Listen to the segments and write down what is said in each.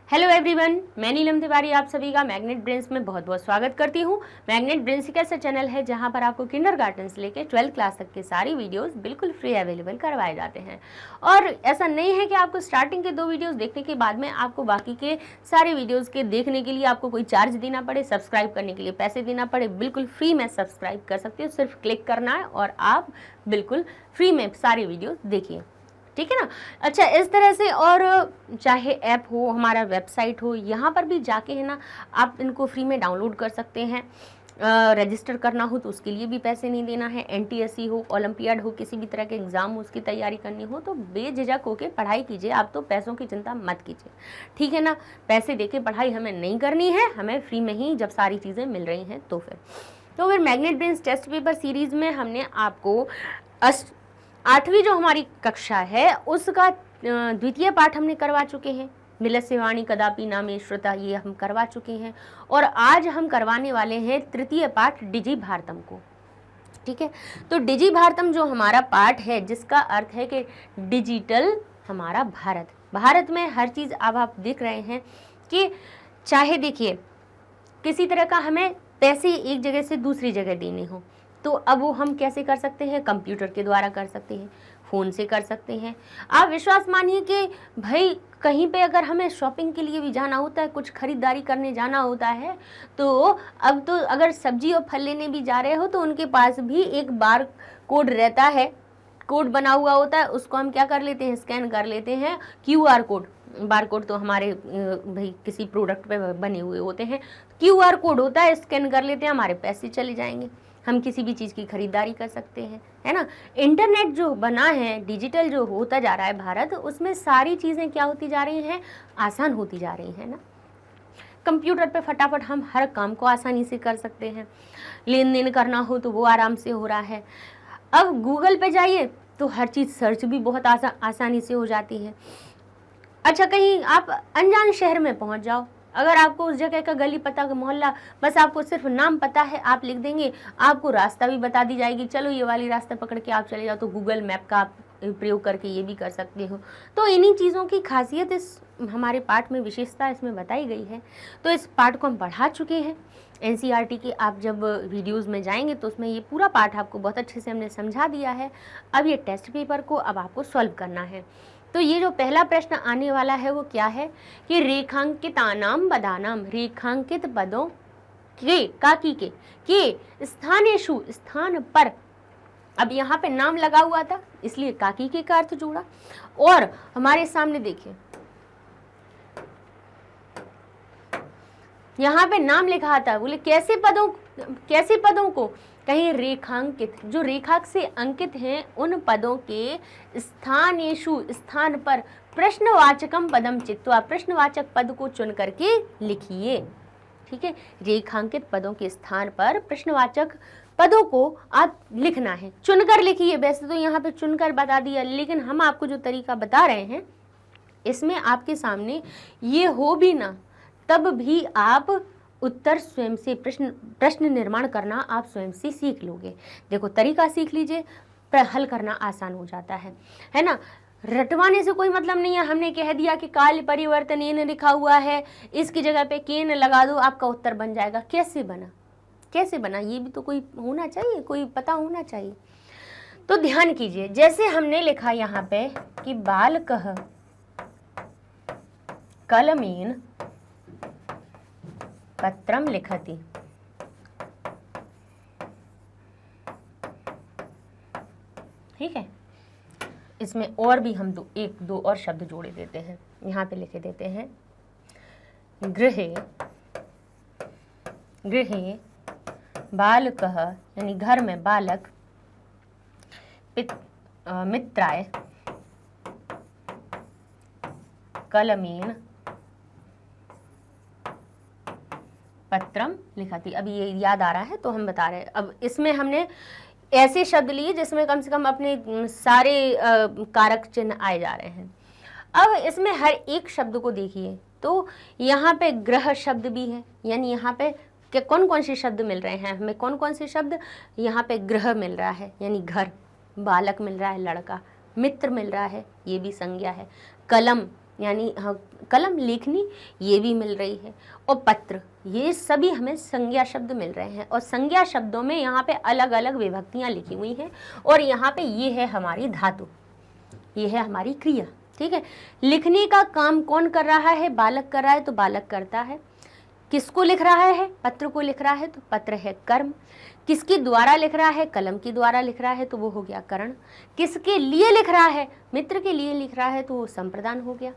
Hello everyone, मैं नीलम तिवारी आप सभी का मैग्नेट ब्रेन्स में बहुत बहुत स्वागत करती हूँ। मैग्नेट ब्रेन्स एक ऐसा चैनल है जहाँ पर आपको किंडरगार्टन से लेकर 12th क्लास तक के सारी वीडियोस बिल्कुल फ्री अवेलेबल करवाए जाते हैं। और ऐसा नहीं है कि आपको स्टार्टिंग के 2 वीडियोस देखने के बाद में आपको बाकी के सारे वीडियोज़ के देखने के लिए आपको कोई चार्ज देना पड़े, सब्सक्राइब करने के लिए पैसे देना पड़े। बिल्कुल फ्री में सब्सक्राइब कर सकते हो, सिर्फ क्लिक करना है और आप बिल्कुल फ्री में सारी वीडियोज़ देखिए, ठीक है ना। अच्छा, इस तरह से और चाहे ऐप हो, हमारा वेबसाइट हो, यहाँ पर भी जाके है ना आप इनको फ्री में डाउनलोड कर सकते हैं। रजिस्टर करना हो तो उसके लिए भी पैसे नहीं देना है। एनटीएससी हो, ओलंपियाड हो, किसी भी तरह के एग्ज़ाम हो उसकी तैयारी करनी हो तो बेझिझक होकर पढ़ाई कीजिए। आप तो पैसों की चिंता मत कीजिए, ठीक है ना। पैसे देके पढ़ाई हमें नहीं करनी है, हमें फ्री में ही जब सारी चीज़ें मिल रही हैं तो फिर magnet brains test paper series में हमने आपको 8वीं जो हमारी कक्षा है उसका द्वितीय पाठ हमने करवा चुके हैं। मिलस्य वाणी कदापि न मे श्रुता, ये हम करवा चुके हैं। और आज हम करवाने वाले हैं तृतीय पाठ डिजी भारतम को, ठीक है। तो डिजी भारतम जो हमारा पाठ है जिसका अर्थ है कि डिजिटल हमारा भारत। भारत में हर चीज़ अब आप देख रहे हैं कि चाहे देखिए किसी तरह का हमें पैसे एक जगह से दूसरी जगह देने हो तो अब वो हम कैसे कर सकते हैं, कंप्यूटर के द्वारा कर सकते हैं, फ़ोन से कर सकते हैं। आप विश्वास मानिए कि भाई कहीं पे अगर हमें शॉपिंग के लिए भी जाना होता है, कुछ खरीदारी करने जाना होता है तो अब तो अगर सब्जी और फल लेने भी जा रहे हो तो उनके पास भी एक बार कोड रहता है, कोड बना हुआ होता है, उसको हम क्या कर लेते हैं, स्कैन कर लेते हैं। QR कोड, बार कोड तो हमारे भाई किसी प्रोडक्ट पे बने हुए होते हैं, QR कोड होता है, स्कैन कर लेते हैं, हमारे पैसे चले जाएंगे, हम किसी भी चीज़ की खरीदारी कर सकते हैं, है ना। इंटरनेट जो बना है, डिजिटल जो होता जा रहा है भारत, उसमें सारी चीज़ें क्या होती जा रही हैं, आसान होती जा रही हैं ना। कंप्यूटर पे फटाफट हम हर काम को आसानी से कर सकते हैं। लेन देन करना हो तो वो आराम से हो रहा है। अब गूगल पे जाइए तो हर चीज़ सर्च भी बहुत आसानी से हो जाती है। अच्छा, कहीं आप अनजान शहर में पहुंच जाओ, अगर आपको उस जगह का गली पता का मोहल्ला बस आपको सिर्फ नाम पता है, आप लिख देंगे, आपको रास्ता भी बता दी जाएगी, चलो ये वाली रास्ता पकड़ के आप चले जाओ। तो गूगल मैप का आप प्रयोग करके ये भी कर सकते हो। तो इन्हीं चीज़ों की खासियत इस हमारे पाठ में, विशेषता इसमें बताई गई है। तो इस पाठ को हम पढ़ा चुके हैं। NCERT की आप जब वीडियोज़ में जाएंगे तो उसमें ये पूरा पाठ आपको बहुत अच्छे से हमने समझा दिया है। अब ये टेस्ट पेपर को अब आपको सॉल्व करना है। तो ये जो पहला प्रश्न आने वाला है वो क्या है कि रेखांकितानाम पदानाम, रेखांकित पदों के काकी के स्थानेषु, स्थान पर। अब यहाँ पे नाम लगा हुआ था इसलिए काकी के का अर्थ जोड़ा। और हमारे सामने देखिए यहाँ पे नाम लिखा था, बोले कैसे पदों को, कहीं रेखांकित, जो रेखा से अंकित हैं उन पदों के स्थानेषु, स्थान पर, प्रश्नवाचकम पदम चित्वा, प्रश्नवाचक पद को चुन करके लिखिए, ठीक है। रेखांकित पदों के स्थान पर प्रश्नवाचक पदों को आप लिखना है, चुनकर लिखिए। वैसे तो यहाँ पे चुनकर बता दिया, लेकिन हम आपको जो तरीका बता रहे हैं इसमें आपके सामने ये हो भी ना तब भी आप उत्तर स्वयं से, प्रश्न निर्माण करना आप स्वयं से सीख लोगे। देखो तरीका सीख लीजिए, हल करना आसान हो जाता है ना। रटवाने से कोई मतलब नहीं है। हमने कह दिया कि काल परिवर्तन ये लिखा हुआ है, इसकी जगह पे केन लगा दो, आपका उत्तर बन जाएगा। कैसे बना ये भी तो कोई होना चाहिए, कोई पता होना चाहिए। तो ध्यान कीजिए, जैसे हमने लिखा यहाँ पे कि बालकः कलमेन पत्रम लिखति, ठीक है। इसमें और भी हम 1-2 और शब्द जोड़े देते हैं। यहाँ पे लिखे देते हैं गृहे बालकः, यानी घर में बालक, मित्राय कलमेन पत्रम लिखति। अब ये याद आ रहा है तो हम बता रहे हैं। अब इसमें हमने ऐसे शब्द लिए जिसमें कम से कम अपने सारे कारक चिन्ह आए जा रहे हैं। अब इसमें हर एक शब्द को देखिए तो यहाँ पे ग्रह शब्द भी है, यानी यहाँ पे कौन कौन से शब्द मिल रहे हैं हमें, कौन कौन से शब्द, यहाँ पे ग्रह मिल रहा है यानी घर, बालक मिल रहा है लड़का, मित्र मिल रहा है ये भी संज्ञा है, कलम यानी कलम लेखनी ये भी मिल रही है, और पत्र, ये सभी हमें संज्ञा शब्द मिल रहे हैं। और संज्ञा शब्दों में यहाँ पे अलग अलग विभक्तियाँ लिखी हुई हैं, और यहाँ पे ये है हमारी धातु, ये है हमारी क्रिया। ठीक है, लिखने का काम कौन कर रहा है? बालक कर रहा है, तो बालक करता है। किसको लिख रहा है? पत्र को लिख रहा है, तो पत्र है कर्म। किसके द्वारा लिख रहा है? कलम के द्वारा लिख रहा है, तो वो हो गया करण। किसके लिए लिख रहा है? मित्र के लिए लिख रहा है, तो वो संप्रदान हो गया।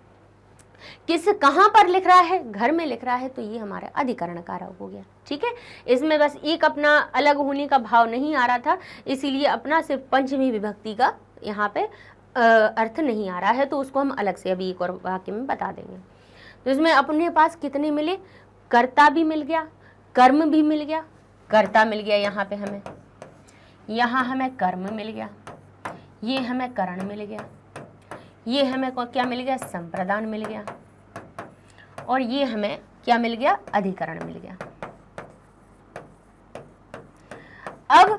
कहाँ पर लिख रहा है? घर में लिख रहा है, तो ये हमारा अधिकरण कारक हो गया। ठीक है, इसमें बस एक अपना अलग होने का भाव नहीं आ रहा था, इसीलिए अपना सिर्फ पंचमी विभक्ति का यहाँ पे अर्थ नहीं आ रहा है, तो उसको हम अलग से अभी एक और वाक्य में बता देंगे। तो इसमें अपने पास कितने मिले? कर्ता भी मिल गया, कर्म भी मिल गया। कर्ता मिल गया यहाँ पे हमें, यहाँ हमें कर्म मिल गया, ये हमें करण मिल गया, ये हमें क्या मिल गया? संप्रदान मिल गया, और ये हमें क्या मिल गया? अधिकरण मिल गया। अब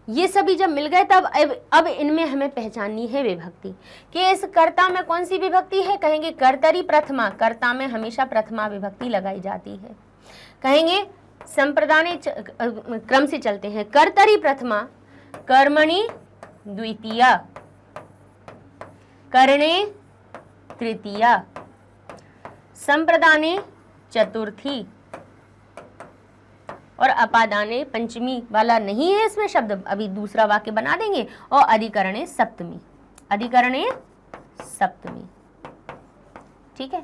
ये सभी जब मिल गए, तब अब इनमें हमें पहचाननी है विभक्ति कि इस कर्ता में कौन सी विभक्ति है। कहेंगे कर्तरी प्रथमा, कर्ता में हमेशा प्रथमा विभक्ति लगाई जाती है। कहेंगे संप्रदाने क्रम से चलते हैं, कर्तरी प्रथमा, कर्मणि द्वितीया, करणे तृतीया, संप्रदाने चतुर्थी, और अपादाने पंचमी वाला नहीं है इसमें शब्द, अभी दूसरा वाक्य बना देंगे। और अधिकरणे सप्तमी, अधिकरणे सप्तमी। ठीक है,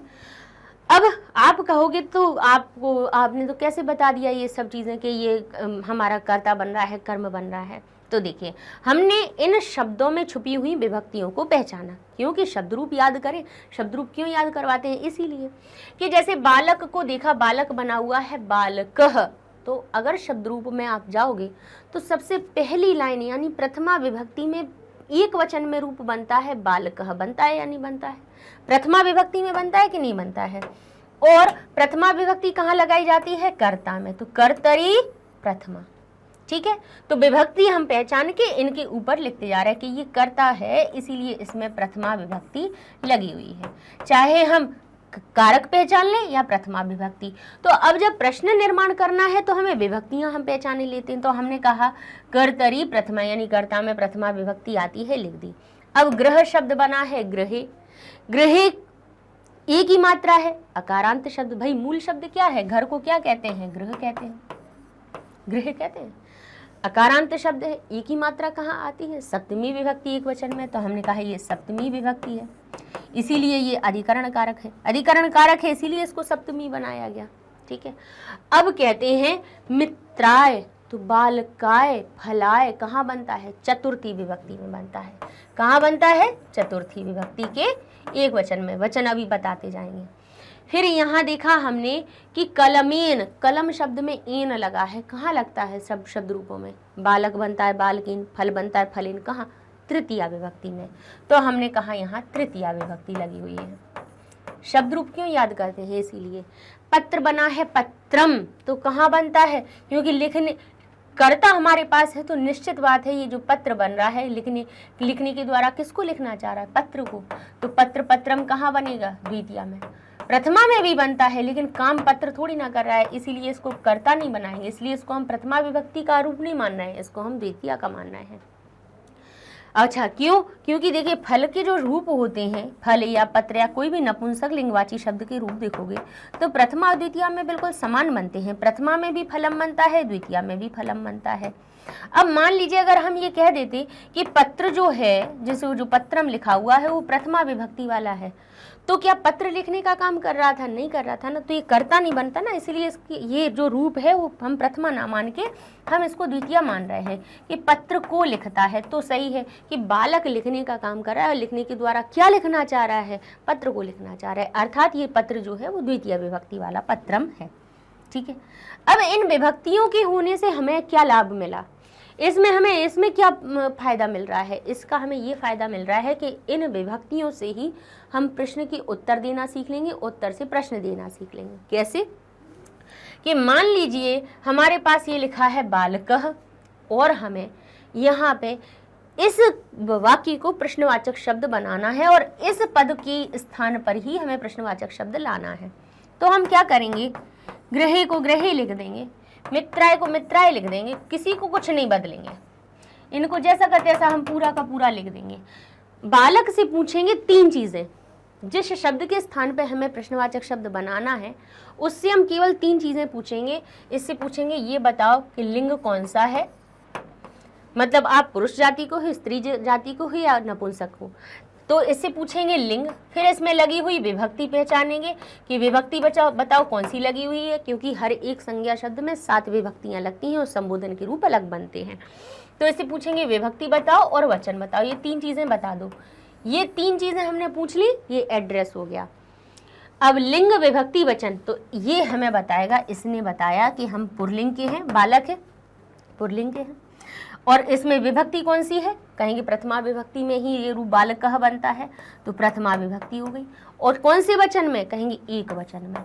अब आप कहोगे तो आपने तो कैसे बता दिया ये सब चीज़ें कि ये हमारा कर्ता बन रहा है, कर्म बन रहा है। तो देखिए, हमने इन शब्दों में छुपी हुई विभक्तियों को पहचाना, क्योंकि शब्द रूप याद करें। शब्द रूप क्यों याद करवाते हैं? इसीलिए कि जैसे बालक को देखा, बालक बना हुआ है बालकः, तो अगर शब्द रूप में आप जाओगे तो सबसे पहली लाइन यानी प्रथमा विभक्ति में एक वचन में रूप बनता है बालकः। बनता है या नहीं बनता है? प्रथमा विभक्ति में बनता है कि नहीं बनता है? और प्रथमा विभक्ति कहाँ लगाई जाती है? कर्ता में, तो कर्तरी प्रथमा। ठीक है, तो विभक्ति हम पहचान के इनके ऊपर लिखते जा रहे हैं कि ये कर्ता है, इसीलिए इसमें प्रथमा विभक्ति लगी हुई है, चाहे हम कारक पहचान लें या प्रथमा विभक्ति। तो अब जब प्रश्न निर्माण करना है तो हमें विभक्तियां हम पहचाने लेते हैं। तो हमने कहा कर्तरी प्रथमा, यानी कर्ता में प्रथमा विभक्ति आती है, लिख दी। अब ग्रह शब्द बना है गृहे, गृहे एक ही मात्रा है, अकारांत शब्द। भाई मूल शब्द क्या है? घर को क्या कहते हैं? गृह कहते हैं, गृह कहते हैं। अकारांत शब्द है, एक ही मात्रा कहाँ आती है? सप्तमी विभक्ति एक वचन में, तो हमने कहा ये सप्तमी विभक्ति है, इसीलिए ये अधिकरण कारक है। अधिकरण कारक है इसीलिए इसको सप्तमी बनाया गया। ठीक है, अब कहते हैं मित्राय, तो बालकाय, फलाय कहाँ बनता है? चतुर्थी विभक्ति में बनता है। कहाँ बनता है? चतुर्थी विभक्ति के एक वचन में। वचन अभी बताते जाएंगे। फिर यहाँ देखा हमने कि कलमेन, कलम शब्द में एन लगा है, कहाँ लगता है? सब शब्द रूपों में। बालक बनता है बालकीन, फल बनता है फलिन, कहाँ? तृतीया विभक्ति में। तो हमने कहा यहाँ तृतीया विभक्ति लगी हुई है। शब्द रूप क्यों याद करते हैं? इसीलिए। पत्र बना है पत्रम, तो कहाँ बनता है? क्योंकि लिखने कर्ता हमारे पास है, तो निश्चित बात है ये जो पत्र बन रहा है, लिखने के द्वारा किसको लिखना चाह रहा है? पत्र को। तो पत्र पत्रम कहाँ बनेगा? द्वितीया में। प्रथमा में भी बनता है, लेकिन काम पत्र थोड़ी ना कर रहा है, इसीलिए इसको कर्ता नहीं बनाएंगे, इसलिए इसको हम प्रथमा विभक्ति का रूप नहीं मान रहे हैं, इसको हम द्वितीया का मान रहे हैं। अच्छा, क्यों? क्योंकि देखिए फल के जो रूप होते हैं, फल या पत्र या कोई भी नपुंसक लिंगवाची शब्द के रूप देखोगे तो प्रथमा और द्वितीया में बिल्कुल समान बनते हैं। प्रथमा में भी फलम बनता है, द्वितीया में भी फलम बनता है। अब मान लीजिए अगर हम ये कह देते कि पत्र जो है, जैसे जो पत्रम लिखा हुआ है वो प्रथमा विभक्ति वाला है, तो क्या पत्र लिखने का काम कर रहा था? नहीं कर रहा था ना, तो ये कर्ता नहीं बनता ना, इसलिए इसकी ये जो रूप है वो हम प्रथमा ना मान के हम इसको द्वितीय मान रहे हैं कि पत्र को लिखता है। तो सही है कि बालक लिखने का काम कर रहा है और लिखने के द्वारा क्या लिखना चाह रहा है? पत्र को लिखना चाह रहा है, अर्थात ये पत्र जो है वो द्वितीय विभक्ति वाला पत्रम है। ठीक है, अब इन विभक्तियों के होने से हमें क्या लाभ मिला? इसमें क्या फायदा मिल रहा है? इसका हमें ये फायदा मिल रहा है कि इन विभक्तियों से ही हम प्रश्न की उत्तर देना सीख लेंगे, उत्तर से प्रश्न देना सीख लेंगे। कैसे? कि मान लीजिए हमारे पास ये लिखा है बालकः और हमें यहाँ पे इस वाक्य को प्रश्नवाचक शब्द बनाना है और इस पद के स्थान पर ही हमें प्रश्नवाचक शब्द लाना है। तो हम क्या करेंगे, गृहे को गृहे लिख देंगे, मित्राय को मित्राय लिख देंगे, किसी को कुछ नहीं बदलेंगे, इनको जैसा का तैसा हम पूरा का पूरा लिख देंगे। बालक से पूछेंगे 3 चीजें, जिस शब्द के स्थान पर हमें प्रश्नवाचक शब्द बनाना है उससे हम केवल 3 चीजें पूछेंगे। इससे पूछेंगे ये बताओ कि लिंग कौन सा है, मतलब आप पुरुष जाति को हो, स्त्री जाति को हो या नपुंसक हो, तो इससे पूछेंगे लिंग। फिर इसमें लगी हुई विभक्ति पहचानेंगे कि विभक्ति बताओ कौन सी लगी हुई है, क्योंकि हर एक संज्ञा शब्द में 7 विभक्तियां लगती हैं और संबोधन के रूप अलग बनते हैं। तो इससे पूछेंगे विभक्ति बताओ और वचन बताओ, ये 3 चीजें बता दो। ये 3 चीजें हमने पूछ ली, ये एड्रेस हो गया। अब लिंग विभक्ति वचन, तो ये हमें बताएगा, इसने बताया कि हम पुरलिंग के हैं, बालक है पुरलिंग के हैं, और इसमें विभक्ति कौन सी है, कहेंगे प्रथमा विभक्ति में ही ये रूप बालक कहा बनता है, तो प्रथमा विभक्ति हो गई। और कौन से वचन में, कहेंगे एक वचन में।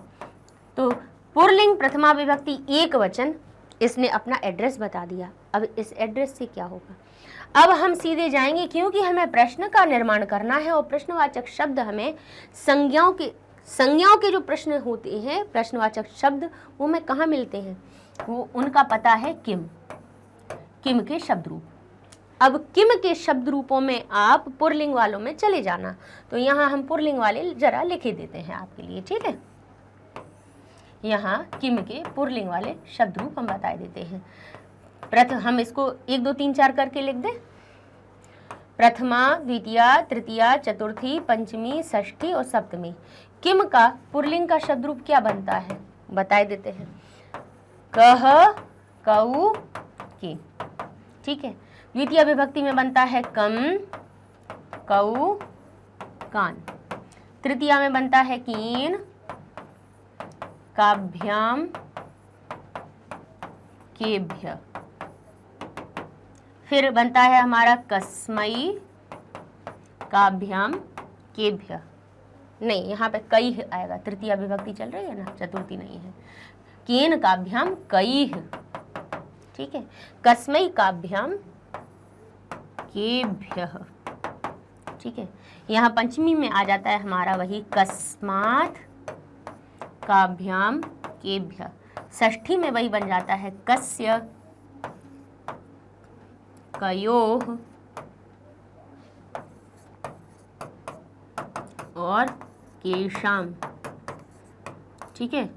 तो पुरलिंग प्रथमा विभक्ति एक वचन, इसने अपना एड्रेस बता दिया। अब इस एड्रेस से क्या होगा, अब हम सीधे जाएंगे, क्योंकि हमें प्रश्न का निर्माण करना है और प्रश्नवाचक शब्द हमें संज्ञाओं के जो प्रश्न होते हैं, प्रश्नवाचक शब्द वो हमें कहाँ मिलते हैं, वो उनका पता है किम के शब्द रूप। अब किम के शब्द रूपों में आप पुरलिंग वालों में चले जाना, तो यहाँ हम पुरलिंग वाले जरा लिखे देते हैं आपके लिए, ठीक है। यहाँ किम के पुरलिंग वाले शब्द रूप हम बता देते हैं। हम इसको 1 2 3 4 करके लिख दें। प्रथमा, द्वितीया, तृतीया, चतुर्थी, पंचमी, षष्ठी और सप्तमी। किम का पुरलिंग का शब्द रूप क्या बनता है, बता देते हैं। कह, कऊ, की, ठीक है। द्वितीय विभक्ति में बनता है कम, कऊ, कान। तृतीया में बनता है कीन, काभ्याम, केभ्य। फिर बनता है हमारा कस्मई, काभ्याम, केभ्य। नहीं, यहाँ पे कई आएगा, तृतीय विभक्ति चल रही है ना, चतुर्थी नहीं है। केन काभ्याम कई, ठीक है। कस्मई काभ्याम केभ्य, ठीक है। यहाँ पंचमी में आ जाता है हमारा वही कस्मात् काभ्याम केभ्य। षष्ठी में वही बन जाता है कस्य कयोः और केशाम, ठीक है।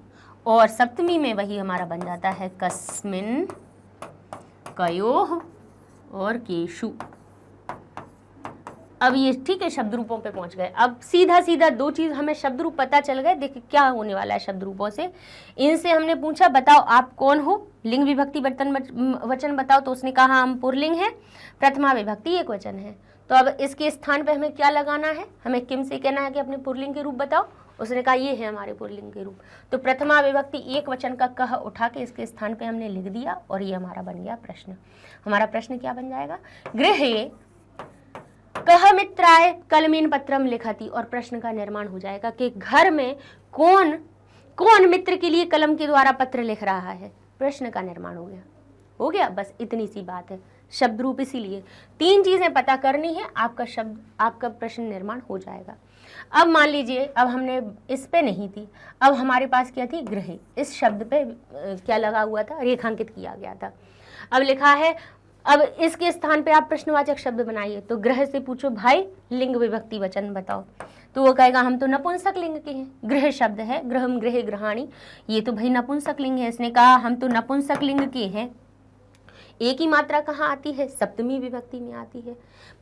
और सप्तमी में वही हमारा बन जाता है कस्मिन् कयोः और केशु। अब ये ठीक है, शब्द रूपों पे पहुंच गए। अब सीधा 2 चीज हमें शब्द रूप पता चल गए। देखिए क्या होने वाला है शब्द रूपों से। इनसे हमने पूछा बताओ आप कौन हो, लिंग विभक्ति वचन बताओ, तो उसने कहा हम पुरलिंग है, प्रथमा विभक्ति एक वचन है। तो अब इसके स्थान पे हमें क्या लगाना है, हमें किम से कहना है कि अपने पुरलिंग के रूप बताओ, उसने कहा ये है हमारे पुरलिंग के रूप। तो प्रथमा विभक्ति एक वचन का कह उठा के इसके स्थान पे हमने लिख दिया और ये हमारा बन गया प्रश्न। हमारा प्रश्न क्या बन जाएगा, गृहे कह मित्राय कलमेन पत्रम लिखति, और प्रश्न का निर्माण हो जाएगा कि घर में कौन मित्र के लिए कलम के द्वारा पत्र लिख रहा है। प्रश्न का निर्माण हो गया, बस इतनी सी बात है। शब्द रूप इसीलिए 3 चीजें पता करनी है, आपका प्रश्न निर्माण हो जाएगा। अब मान लीजिए, अब हमने इस पे नहीं थी, अब हमारे पास क्या थी, गृहे। इस शब्द पे क्या लगा हुआ था, रेखांकित किया गया था। अब लिखा है, अब इसके स्थान पे आप प्रश्नवाचक शब्द बनाइए। तो गृह से पूछो भाई लिंग विभक्ति वचन बताओ, तो वो कहेगा हम तो नपुंसक लिंग के हैं। गृह शब्द है, गृहम गृहे गृहाणी, ये तो भाई नपुंसक लिंग है। इसने कहा हम तो नपुंसक लिंग के हैं। एक ही मात्रा कहाँ आती है, सप्तमी विभक्ति में आती है।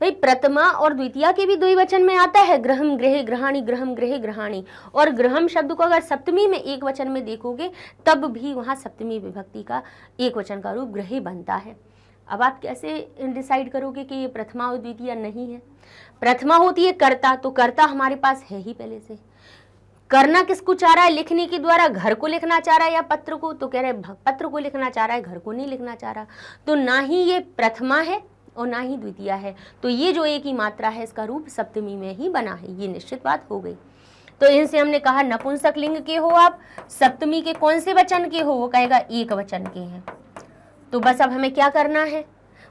भाई प्रथमा और द्वितीया के भी द्विवचन में आता है, गृहम गृहे गृहाणी, गृहम गृहे गृहाणी। और गृहम शब्द को अगर सप्तमी में एक वचन में देखोगे तब भी वहाँ सप्तमी विभक्ति का एक वचन का रूप गृहे बनता है। अब आप कैसे डिसाइड करोगे कि ये प्रथमा और द्वितीया नहीं है। प्रथमा होती है कर्ता, तो कर्ता हमारे पास है ही पहले से। करना किसको चाह रहा है, लिखने के द्वारा घर को लिखना चाह रहा है या पत्र को, तो कह रहे पत्र को लिखना चाह रहा है, घर को नहीं लिखना चाह रहा। तो ना ही ये प्रथमा है और ना ही द्वितीया है, तो ये जो एक ही मात्रा है इसका रूप सप्तमी में ही बना है, ये निश्चित बात हो गई। तो इनसे हमने कहा नपुंसक लिंग के हो आप, सप्तमी के कौन से वचन के हो, वो कहेगा एक वचन के हैं। तो बस अब हमें क्या करना है,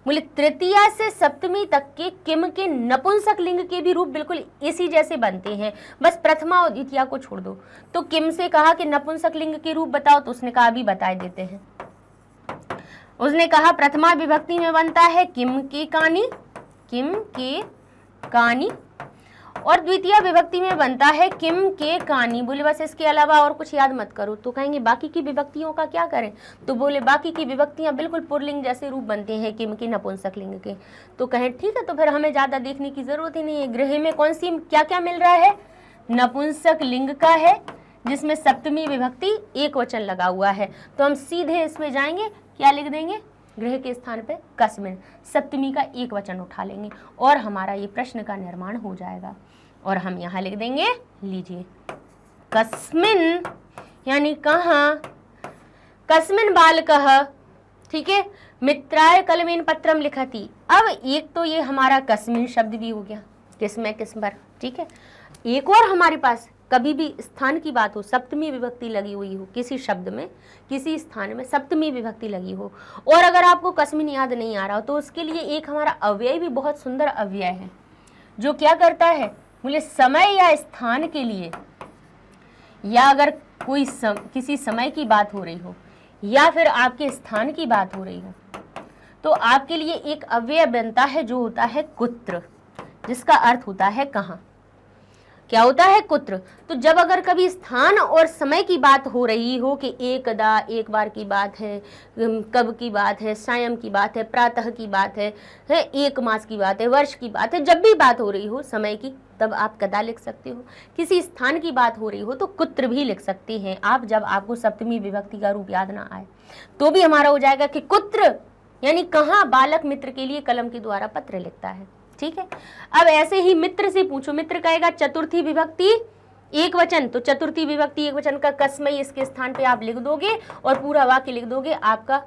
बोले तृतीया से सप्तमी तक के किम के नपुंसक लिंग के भी रूप बिल्कुल इसी जैसे बनते हैं, बस प्रथमा और द्वितीया को छोड़ दो। तो किम से कहा कि नपुंसक लिंग के रूप बताओ, तो उसने कहा अभी बता देते हैं। उसने कहा प्रथमा विभक्ति में बनता है किम के कानी, किम के कानी, और द्वितीय विभक्ति में बनता है किम के कानी। बोले बस इसके अलावा और कुछ याद मत करो। तो कहेंगे बाकी की विभक्तियों का क्या करें, तो बोले बाकी की विभक्तियां बिल्कुल पुल्लिंग जैसे रूप बनते हैं किम के नपुंसक लिंग के। तो कहें ठीक है, तो फिर हमें ज्यादा देखने की जरूरत ही नहीं है। गृह में कौन सी क्या क्या मिल रहा है, नपुंसक लिंग का है जिसमें सप्तमी विभक्ति एक वचन लगा हुआ है। तो हम सीधे इसमें जाएंगे, क्या लिख देंगे, गृह के स्थान पे कस्मिन, सप्तमी का एक वचन उठा लेंगे और हमारा ये प्रश्न का निर्माण हो जाएगा। और हम यहाँ लिख देंगे, लीजिए कस्मिन यानी कहाँ, कस्मिन बालकः, ठीक है, मित्राय कलमेन पत्रम लिखति। अब एक तो ये हमारा कस्मिन शब्द भी हो गया, किसमें किस पर, ठीक है। एक और हमारे पास कभी भी स्थान की बात हो, सप्तमी विभक्ति लगी हुई हो किसी शब्द में, किसी स्थान में सप्तमी विभक्ति लगी हो, और अगर आपको कस्मिन याद नहीं आ रहा हो तो उसके लिए एक हमारा अव्यय भी बहुत सुंदर अव्यय है जो क्या करता है, बोले समय या स्थान के लिए, या अगर कोई किसी समय की बात हो रही हो या फिर आपके स्थान की बात हो रही हो, तो आपके लिए एक अव्यय बनता है जो होता है कुत्र, जिसका अर्थ होता है कहाँ। क्या होता है, कुत्र। तो जब अगर कभी स्थान और समय की बात हो रही हो कि एकदा, एक बार की बात है, कब की बात है, सायं की बात है, प्रातः की बात है, एक मास की बात है, वर्ष की बात है, जब भी बात हो रही हो समय की, तब आप कदा लिख सकते हो। किसी स्थान की बात हो रही हो तो कुत्र भी लिख सकते हैं आप, जब आपको सप्तमी विभक्ति का रूप याद ना आए तो भी हमारा हो जाएगा कि कुत्र यानी कहाँ बालक मित्र के लिए कलम के द्वारा पत्र लिखता है, ठीक है। अब ऐसे ही मित्र से पूछो, मित्र कहेगा चतुर्थी विभक्ति एक वचन, तो चतुर्थी विभक्ति एक वचन का कस्मै इसके स्थान पे आप लिख दोगे और पूरा वाक्य लिख दोगे, आपका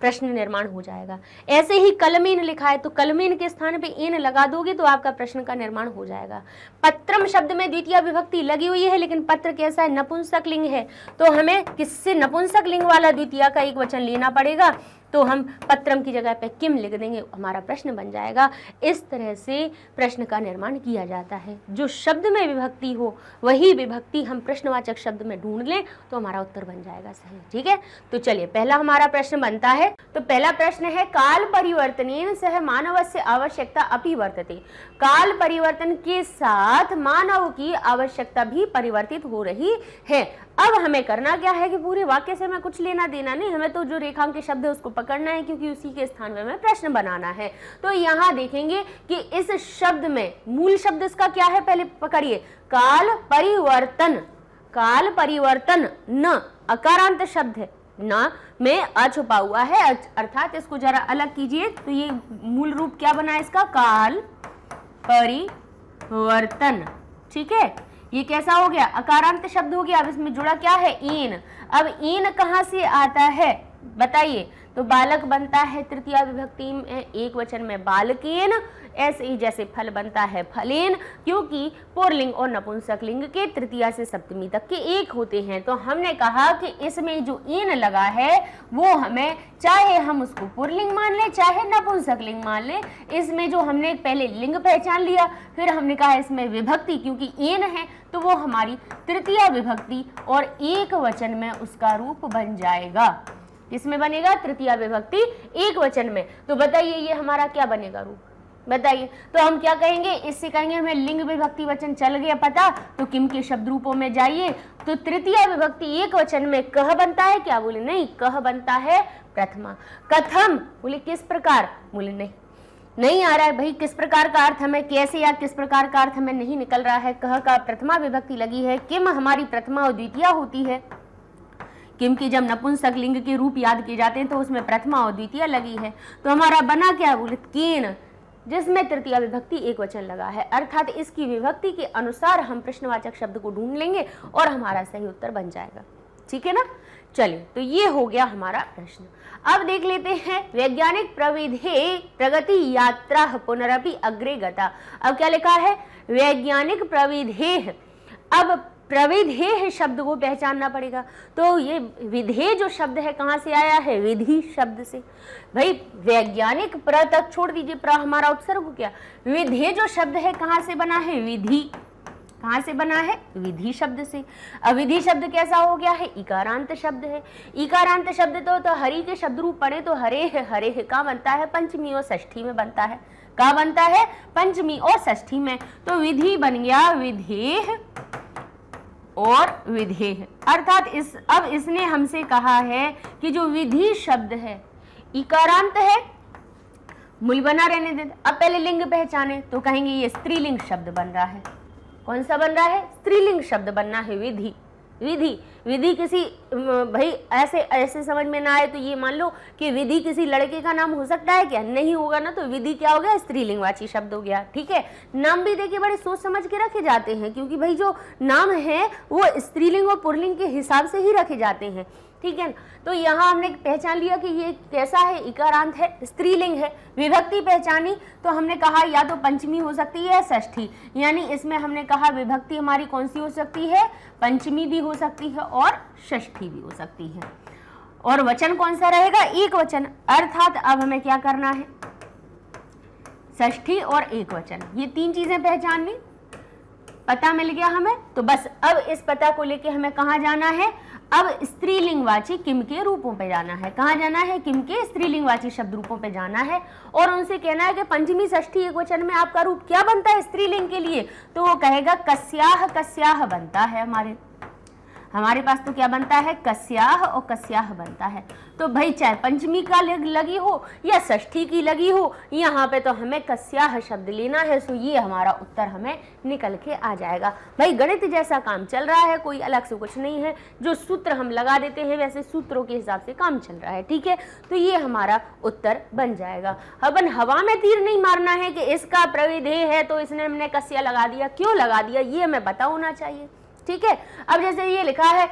प्रश्न निर्माण हो जाएगा। ऐसे ही कलमेन लिखा है तो कलमेन के स्थान पे एन लगा दोगे तो आपका प्रश्न का निर्माण हो जाएगा। पत्रम शब्द में द्वितीय विभक्ति लगी हुई है लेकिन पत्र कैसा है, नपुंसक लिंग है, तो हमें किससे नपुंसक लिंग वाला द्वितीय का एक वचन लेना पड़ेगा, तो हम पत्रम की जगह पे किम लिख देंगे, हमारा प्रश्न बन जाएगा। इस तरह से प्रश्न का निर्माण किया जाता है। जो शब्द में विभक्ति हो वही विभक्ति हम प्रश्नवाचक शब्द में ढूंढ लें तो हमारा उत्तर बन जाएगा सही, ठीक है। तो चलिए पहला हमारा प्रश्न बनता है, तो पहला प्रश्न है काल परिवर्तनेन सह मानवस्य आवश्यकता अपि वर्तते। काल परिवर्तन के साथ मानव की आवश्यकता भी परिवर्तित हो रही है। अब हमें करना क्या है कि पूरे वाक्य से हमें कुछ लेना देना नहीं, हमें तो जो रेखांकित शब्द है उसको पकड़ना है क्योंकि उसी के स्थान में हमें प्रश्न बनाना है। तो यहाँ देखेंगे कि इस शब्द में मूल शब्द इसका क्या है, पहले पकड़िए, काल परिवर्तन। काल परिवर्तन न अकारांत शब्द है, न में अ छुपा हुआ है, अर्थात इसको जरा अलग कीजिए तो ये मूल रूप क्या बना इसका, काल परिवर्तन, ठीक है। ये कैसा हो गया, अकारांत शब्द हो गया। अब इसमें जुड़ा क्या है, ईन। अब ईन कहाँ से आता है बताइए, तो बालक बनता है तृतीया विभक्ति में एक वचन में बालकेन, ऐसे ही जैसे फल बनता है फलेन, क्योंकि पुल्लिंग और नपुंसक लिंग के तृतीया से सप्तमी तक के एक होते हैं। तो हमने कहा कि इसमें जो ईन लगा है वो हमें, चाहे हम उसको पुल्लिंग मान लें चाहे नपुंसक लिंग मान लें, इसमें जो हमने पहले लिंग पहचान लिया, फिर हमने कहा इसमें विभक्ति क्योंकि ईन है तो वो हमारी तृतीया विभक्ति और एक वचन में उसका रूप बन जाएगा। किसमें बनेगा, तृतीया विभक्ति एक वचन में। तो बताइए ये हमारा क्या बनेगा रूप, बताइए। तो हम क्या कहेंगे, इससे कहेंगे हमें लिंग विभक्ति वचन चल गया पता, तो किम के शब्द रूपों में जाइए। तो तृतीया विभक्ति एक वचन में कह बनता है क्या, बोले नहीं, कह बनता है प्रथमा। कथम, बोले किस प्रकार, बोले नहीं आ रहा है भाई, किस प्रकार का अर्थ हमें, कैसे या किस प्रकार का अर्थ हमें नहीं निकल रहा है। कह का प्रथमा विभक्ति लगी है, किम हमारी प्रथमा और द्वितीया होती है। किम की जब नपुंसक लिंग के रूप याद किए जाते हैं तो उसमें प्रथमा और द्वितीया लगी है। तो हमारा बना क्या, बोले केन, जिसमें तृतीया विभक्ति एक वचन लगा है, अर्थात इसकी विभक्ति के अनुसार हम प्रश्नवाचक शब्द को ढूंढ लेंगे और हमारा सही उत्तर बन जाएगा, ठीक है ना। चलिए तो ये हो गया हमारा प्रश्न। अब देख लेते हैं वैज्ञानिक प्रविधे प्रगति यात्रा पुनरपि अग्रे गता। अब क्या लिखा है, वैज्ञानिक प्रविधे। अब प्रविधेय शब्द को पहचानना पड़ेगा। तो ये विधेय जो शब्द है कहाँ से आया है? विधि शब्द से। भाई वैज्ञानिक प्र तक छोड़ दीजिए, प्र हमारा उपसर्ग हो गया। विधेय जो शब्द है कहाँ से बना है? विधि। कहाँ से बना है? विधि शब्द से। अविधि शब्द कैसा हो गया है? इकारांत शब्द है। इकारांत शब्द तो हरि के शब्द रूप पढ़े तो हरे है, हरे है का बनता है? पंचमी और षष्ठी में बनता है। का बनता है? पंचमी और षष्ठी में। तो विधि बन गया विधेय और विधेय। अर्थात अब इसने हमसे कहा है कि जो विधि शब्द है इकारांत है, मूल बना रहने दे। अब पहले लिंग पहचाने तो कहेंगे ये स्त्रीलिंग शब्द बन रहा है। कौन सा बन रहा है? स्त्रीलिंग शब्द बनना है विधि। विधि विधि किसी भाई ऐसे समझ में ना आए तो ये मान लो कि विधि किसी लड़के का नाम हो सकता है क्या? नहीं होगा ना। तो विधि क्या हो गया? स्त्रीलिंगवाची शब्द हो गया। ठीक है, नाम भी देखिए बड़े सोच समझ के रखे जाते हैं, क्योंकि भाई जो नाम है वो स्त्रीलिंग और पुल्लिंग के हिसाब से ही रखे जाते हैं। ठीक है, तो यहाँ हमने पहचान लिया कि ये कैसा है? इकारांत है, स्त्रीलिंग है। विभक्ति पहचानी तो हमने कहा या तो पंचमी हो सकती है या षष्ठी, यानी इसमें हमने कहा विभक्ति हमारी कौन सी हो सकती है? पंचमी भी हो सकती है और षष्ठी भी हो सकती है। और वचन कौन सा रहेगा? एक वचन। अर्थात अब हमें क्या करना है? षष्ठी और एक वचन, ये तीन चीजें पहचाननी। पता मिल गया हमें, तो बस अब इस पता को लेके हमें कहाँ जाना है? अब स्त्रीलिंगवाची किम के रूपों पे जाना है। कहाँ जाना है? किम के स्त्रीलिंगवाची शब्द रूपों पे जाना है और उनसे कहना है कि पंचमी षष्ठी एक वचन में आपका रूप क्या बनता है स्त्रीलिंग के लिए? तो वो कहेगा कस्याह कस्याह बनता है। हमारे पास तो क्या बनता है? कस्याह और कस्याह बनता है। तो भाई चाहे पंचमी का लगी हो या षष्ठी की लगी हो, यहाँ पे तो हमें कस्याह शब्द लेना है। सो ये हमारा उत्तर हमें निकल के आ जाएगा। भाई गणित जैसा काम चल रहा है, कोई अलग से कुछ नहीं है। जो सूत्र हम लगा देते हैं वैसे सूत्रों के हिसाब से काम चल रहा है। ठीक है, तो ये हमारा उत्तर बन जाएगा। अपन हवा में तीर नहीं मारना है कि इसका प्रविधेय है तो इसने हमने कस्या लगा दिया। क्यों लगा दिया ये हमें पता होना चाहिए। ठीक है, अब जैसे ये लिखा है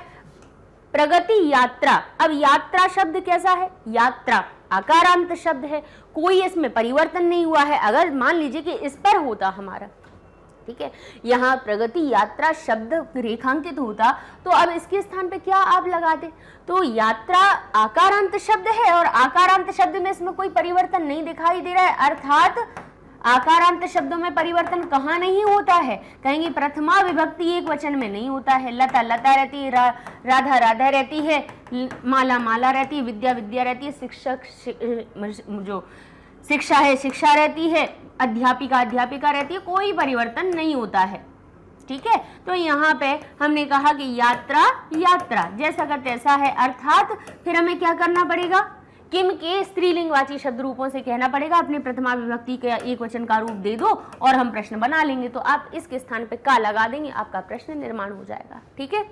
प्रगति यात्रा। अब यात्रा शब्द कैसा है? यात्रा आकारांत शब्द है, कोई इसमें परिवर्तन नहीं हुआ है। अगर मान लीजिए कि इस पर होता हमारा, ठीक है, यहाँ प्रगति यात्रा शब्द रेखांकित होता तो अब इसके स्थान पे क्या आप लगाते? तो यात्रा आकारांत शब्द है और आकारांत शब्द में इसमें कोई परिवर्तन नहीं दिखाई दे रहा है। अर्थात आकारांत शब्दों में परिवर्तन कहाँ नहीं होता है? कहेंगे प्रथमा विभक्ति एक वचन में नहीं होता है। लता लता रहती है, राधा राधा रहती है, माला माला रहती है, विद्या विद्या रहती है, शिक्षक जो शिक्षा है शिक्षा रहती है, अध्यापिका अध्यापिका रहती है, कोई परिवर्तन नहीं होता है। ठीक है, तो यहाँ पे हमने कहा कि यात्रा यात्रा जैसा का तैसा है। अर्थात फिर हमें क्या करना पड़ेगा? किम के स्त्रीलिंगवाची शब्द रूपों से कहना पड़ेगा अपने प्रथमा विभक्ति के एक वचन का रूप दे दो और हम प्रश्न बना लेंगे। तो आप इसके स्थान पे का लगा देंगे, आपका प्रश्न निर्माण हो जाएगा। ठीक है,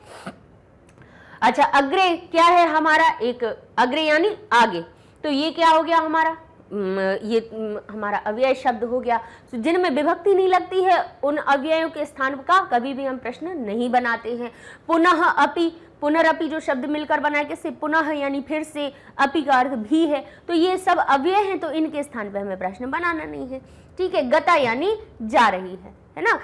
अच्छा अग्रे क्या है हमारा? एक अग्रे यानी आगे। तो ये क्या हो गया हमारा? ये हमारा अव्यय शब्द हो गया। तो जिनमें विभक्ति नहीं लगती है उन अव्ययों के स्थान का कभी भी हम प्रश्न नहीं बनाते हैं। पुनः अपि, पुनरअपि जो शब्द मिलकर बना के से पुनः यानी फिर से, अपि का अर्थ भी है, तो ये सब अव्यय हैं, तो इनके स्थान पे हमें प्रश्न बनाना नहीं है। ठीक है, गता यानी जा रही है ना।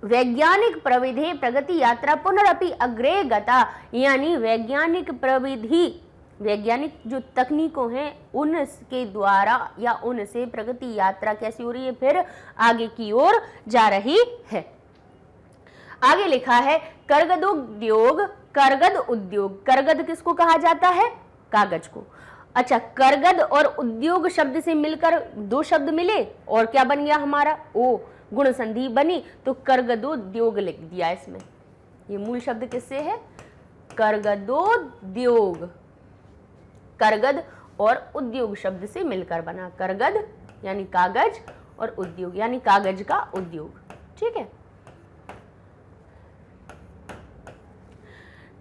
वैज्ञानिक प्रविधि प्रगति यात्रा पुनरअपि अग्रे गता, यानी वैज्ञानिक प्रविधि वैज्ञानिक जो तकनीकों हैं उनके द्वारा या उनसे प्रगति यात्रा कैसी हो रही है? फिर आगे की ओर जा रही है। आगे लिखा है करगद उद्योग। करगद उद्योग, करगद किसको कहा जाता है? कागज को। अच्छा, करगद और उद्योग शब्द से मिलकर दो शब्द मिले और क्या बन गया हमारा? ओ गुण संधि बनी, तो करगदोद्योग लिख दिया इसमें। ये मूल शब्द किससे है? करगदोद्योग। करगद और उद्योग शब्द से मिलकर बना। करगद यानी कागज और उद्योग यानी कागज का उद्योग। ठीक है,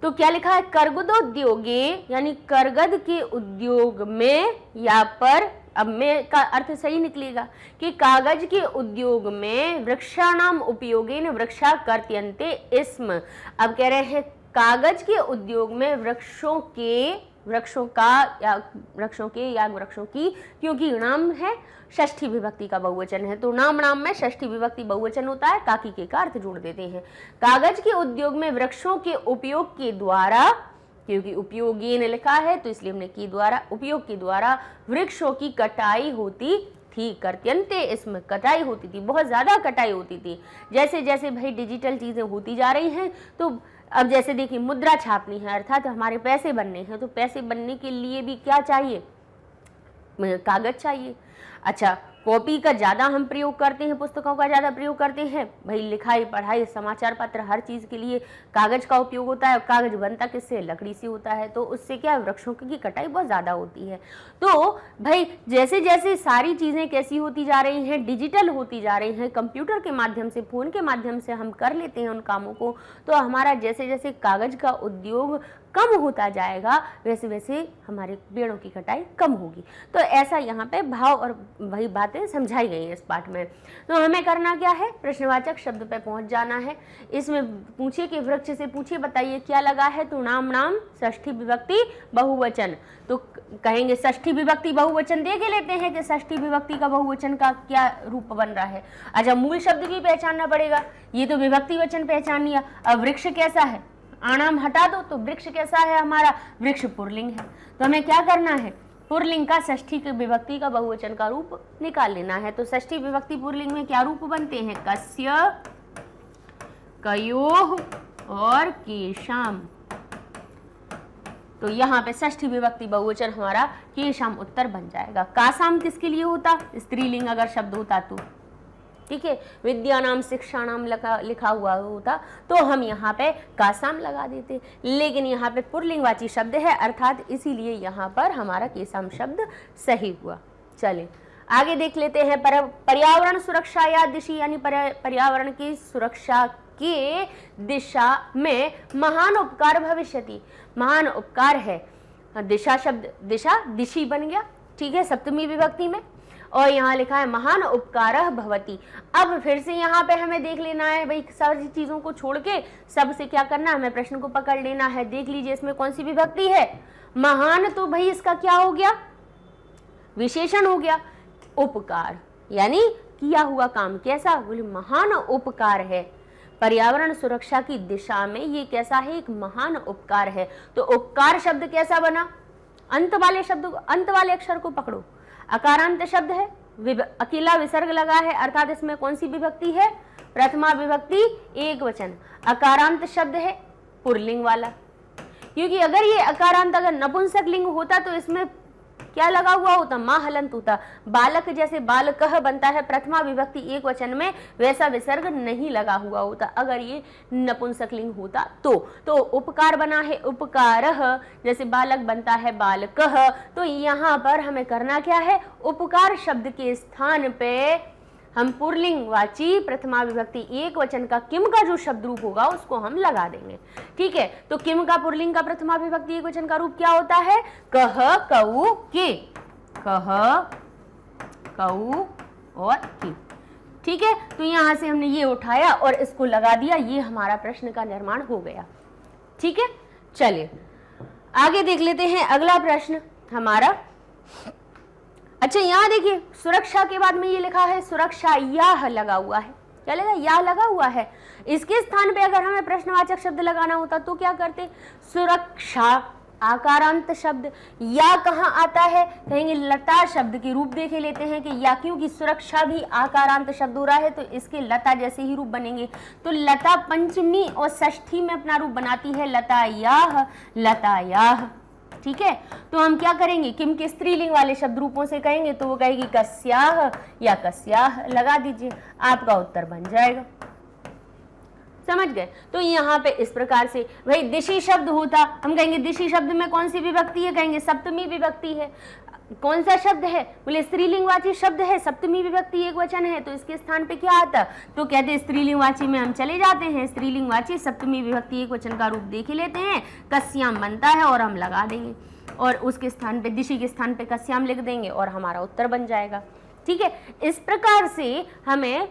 तो क्या लिखा है? करगदोद्योगे यानी करगद के उद्योग में, या पर अब में का अर्थ सही निकलेगा कि कागज के उद्योग में वृक्षाणाम उपयोगेन वृक्षा कर्त्यन्ते स्म। अब कह रहे हैं कागज के उद्योग में वृक्षों के वृक्षों का या वृक्षों के या वृक्षों की, क्योंकि नाम है षष्ठी विभक्ति का बहुवचन है, तो नाम नाम में षष्ठी विभक्ति बहुवचन होता है, काकी के का अर्थ जोड़ देते हैं। कागज के उद्योग में वृक्षों के उपयोग के द्वारा, क्योंकि उपयोगी ने लिखा है तो इसलिए हमने की द्वारा, उपयोग के द्वारा वृक्षों की कटाई होती थी। करत्यंते इसमें कटाई होती थी, बहुत ज्यादा कटाई होती थी। जैसे जैसे भाई डिजिटल चीजें होती जा रही हैं, तो अब जैसे देखिए मुद्रा छापनी है, अर्थात हमारे पैसे बनने हैं, तो पैसे बनने के लिए भी क्या चाहिए, कागज चाहिए। अच्छा, कॉपी का ज़्यादा हम प्रयोग करते हैं, पुस्तकों का ज़्यादा प्रयोग करते हैं, भाई लिखाई पढ़ाई समाचार पत्र हर चीज़ के लिए कागज़ का उपयोग होता है। कागज़ बनता किससे, लकड़ी से होता है, तो उससे क्या वृक्षों की कटाई बहुत ज़्यादा होती है। तो भाई जैसे जैसे सारी चीज़ें कैसी होती जा रही हैं, डिजिटल होती जा रही हैं, कंप्यूटर के माध्यम से, फ़ोन के माध्यम से हम कर लेते हैं उन कामों को, तो हमारा जैसे जैसे कागज़ का उद्योग कम होता जाएगा वैसे वैसे हमारे पेड़ों की कटाई कम होगी। तो ऐसा यहाँ पे भाव और वही बातें समझाई गई हैं इस पाठ में। तो हमें करना क्या है, प्रश्नवाचक शब्द पे पहुँच जाना है। इसमें पूछिए कि वृक्ष से पूछिए बताइए क्या लगा है, तो नाम नाम षष्ठी विभक्ति बहुवचन, तो कहेंगे षष्ठी विभक्ति बहुवचन देख लेते हैं कि षष्ठी विभक्ति का बहुवचन का क्या रूप बन रहा है। अच्छा, मूल शब्द भी पहचानना पड़ेगा, ये तो विभक्ति वचन पहचान लिया। अब वृक्ष कैसा है, आणाम हटा दो तो वृक्ष कैसा है हमारा, वृक्ष पुरलिंग है। तो हमें क्या करना है, पुरलिंग का षष्ठी की विभक्ति का बहुवचन का रूप निकाल लेना है। तो षष्ठी विभक्ति पुरलिंग में क्या रूप बनते हैं, कस्य, कयोः और केशाम। तो यहाँ पे षष्ठी विभक्ति बहुवचन हमारा केशाम उत्तर बन जाएगा। कासाम किसके लिए होता, स्त्रीलिंग अगर शब्द होता तो, ठीक है, विद्या नाम शिक्षा नाम लिखा हुआ होता तो हम यहाँ पे कासाम लगा देते, लेकिन यहाँ पे पुरलिंगवाची शब्द है, अर्थात इसीलिए यहाँ पर हमारा केसाम शब्द सही हुआ। चलिए आगे देख लेते हैं। पर्यावरण सुरक्षा या दिशा, यानी पर्यावरण की सुरक्षा के दिशा में महान उपकार भविष्यति, महान उपकार है। दिशा शब्द, दिशा दिशी बन गया, ठीक है, सप्तमी विभक्ति में, और यहाँ लिखा है महान उपकारः भवति। अब फिर से यहाँ पे हमें देख लेना है भाई, सारी चीजों को छोड़ के सबसे क्या करना है, हमें प्रश्न को पकड़ लेना है। देख लीजिए इसमें कौन सी विभक्ति है, महान, तो भाई इसका क्या हो गया, विशेषण हो गया। उपकार यानी किया हुआ काम, कैसा, बोले महान उपकार है। पर्यावरण सुरक्षा की दिशा में ये कैसा है, एक महान उपकार है। तो उपकार शब्द कैसा बना, अंत वाले शब्द, अंत वाले अक्षर को पकड़ो, अकारांत शब्द है, अकेला विसर्ग लगा है, अर्थात इसमें कौन सी विभक्ति है, प्रथमा विभक्ति एक वचन, अकारांत शब्द है पुरलिंग वाला। क्योंकि अगर ये अकारांत अगर नपुंसक लिंग होता तो इसमें क्या लगा हुआ होता, मां हलंत होता। बालक जैसे बालकः बनता है प्रथमा विभक्ति एक वचन में, वैसा विसर्ग नहीं लगा हुआ होता अगर ये नपुंसक लिंग होता तो उपकार बना है उपकारः, जैसे बालक बनता है बालकः। तो यहाँ पर हमें करना क्या है, उपकार शब्द के स्थान पे हम पुरलिंग वाची प्रथमा विभक्ति एक वचन का किम का जो शब्द रूप होगा उसको हम लगा देंगे, ठीक है। तो किम का पुरलिंग का प्रथमा विभक्ति एक वचन का रूप क्या होता है, कह, कऊ, के, कह, कऊ और के, ठीक है। तो यहां से हमने ये उठाया और इसको लगा दिया, ये हमारा प्रश्न का निर्माण हो गया, ठीक है। चलिए आगे देख लेते हैं अगला प्रश्न हमारा। अच्छा यहाँ देखिए, सुरक्षा के बाद में ये लिखा है सुरक्षा, यह लगा हुआ है, क्या लगा, यह लगा हुआ है। इसके स्थान पे अगर हमें प्रश्नवाचक शब्द लगाना होता तो क्या करते, सुरक्षा आकारांत शब्द, या कहाँ आता है, कहेंगे लता शब्द के रूप देखे लेते हैं कि या, क्योंकि सुरक्षा भी आकारांत शब्द हो रहा है तो इसके लता जैसे ही रूप बनेंगे। तो लता पंचमी और षष्ठी में अपना रूप बनाती है, लतायाः, लतायाः, ठीक है। तो हम क्या करेंगे, किम के स्त्रीलिंग वाले शब्द रूपों से कहेंगे तो वो कहेगी कस्याः या कस्याः, लगा दीजिए, आपका उत्तर बन जाएगा। समझ गए। तो यहाँ पे इस प्रकार से भाई दिशी शब्द होता, हम कहेंगे दिशी शब्द में कौन सी विभक्ति है, कहेंगे सप्तमी विभक्ति है। कौन सा शब्द है, बोले स्त्रीलिंगवाची शब्द है, सप्तमी विभक्ति एक वचन है, तो इसके स्थान पे क्या आता, तो कहते हैं स्त्रीलिंगवाची में हम चले जाते हैं, स्त्रीलिंगवाची सप्तमी विभक्ति एक वचन का रूप देख लेते हैं, कस्याम बनता है और हम लगा देंगे, और उसके स्थान पे दिशी के स्थान पे कस्याम लिख देंगे और हमारा उत्तर बन जाएगा, ठीक है। इस प्रकार से हमें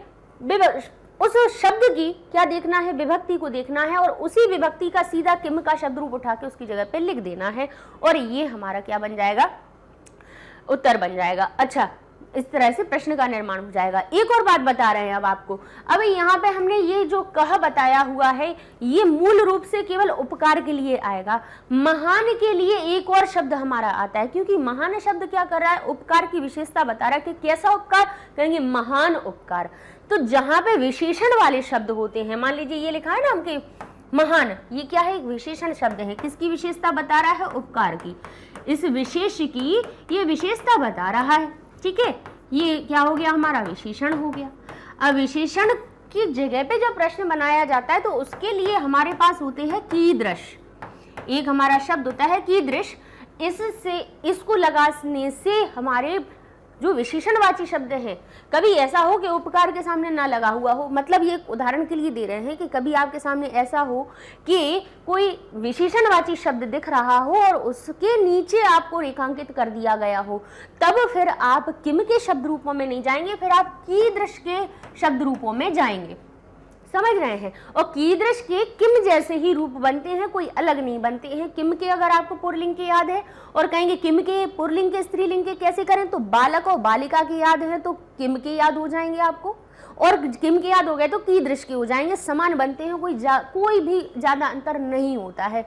उस शब्द की क्या देखना है, विभक्ति को देखना है और उसी विभक्ति का सीधा किम का शब्द रूप उठा के उसकी जगह पे लिख देना है और ये हमारा क्या बन जाएगा, उत्तर बन जाएगा। अच्छा, इस तरह से प्रश्न का निर्माण हो जाएगा। एक और बात बता रहे हैं अब आपको, अब यहाँ पे हमने ये जो कह बताया हुआ है ये मूल रूप से केवल उपकार के लिए आएगा। महान के लिए एक और शब्द हमारा आता है, क्योंकि महान शब्द क्या कर रहा है, उपकार की विशेषता बता रहा है कि कैसा उपकार, कहेंगे महान उपकार। तो जहां पे विशेषण वाले शब्द होते हैं, मान लीजिए ये लिखा है ना हमके महान, ये क्या है, एक विशेषण शब्द है, किसकी विशेषता बता रहा है, उपकार की। इस विशेष की ये विशेषता बता रहा है, ठीक है, ये क्या हो गया, हमारा विशेषण हो गया। अब विशेषण की जगह पे जब प्रश्न बनाया जाता है तो उसके लिए हमारे पास होते हैं कीदृश, एक हमारा शब्द होता है कीदृश, इससे इसको लगाने से हमारे जो विशेषणवाची शब्द है, कभी ऐसा हो कि उपकार के सामने ना लगा हुआ हो, मतलब ये उदाहरण के लिए दे रहे हैं कि कभी आपके सामने ऐसा हो कि कोई विशेषणवाची शब्द दिख रहा हो और उसके नीचे आपको रेखांकित कर दिया गया हो, तब फिर आप किम के शब्द रूपों में नहीं जाएंगे, फिर आप कीदृश के शब्द रूपों में जाएंगे, समझ रहे हैं। और कीदृश के किम जैसे ही रूप बनते हैं, कोई अलग नहीं बनते हैं। किम के अगर आपको पुल्लिंग के याद है और कहेंगे किम के पुल्लिंग के स्त्रीलिंग के कैसे करें, तो बालक और बालिका की याद है तो किम के याद हो जाएंगे आपको, और किम के याद हो गए तो कीदृश के हो जाएंगे, समान बनते हैं, कोई भी ज्यादा अंतर नहीं होता है,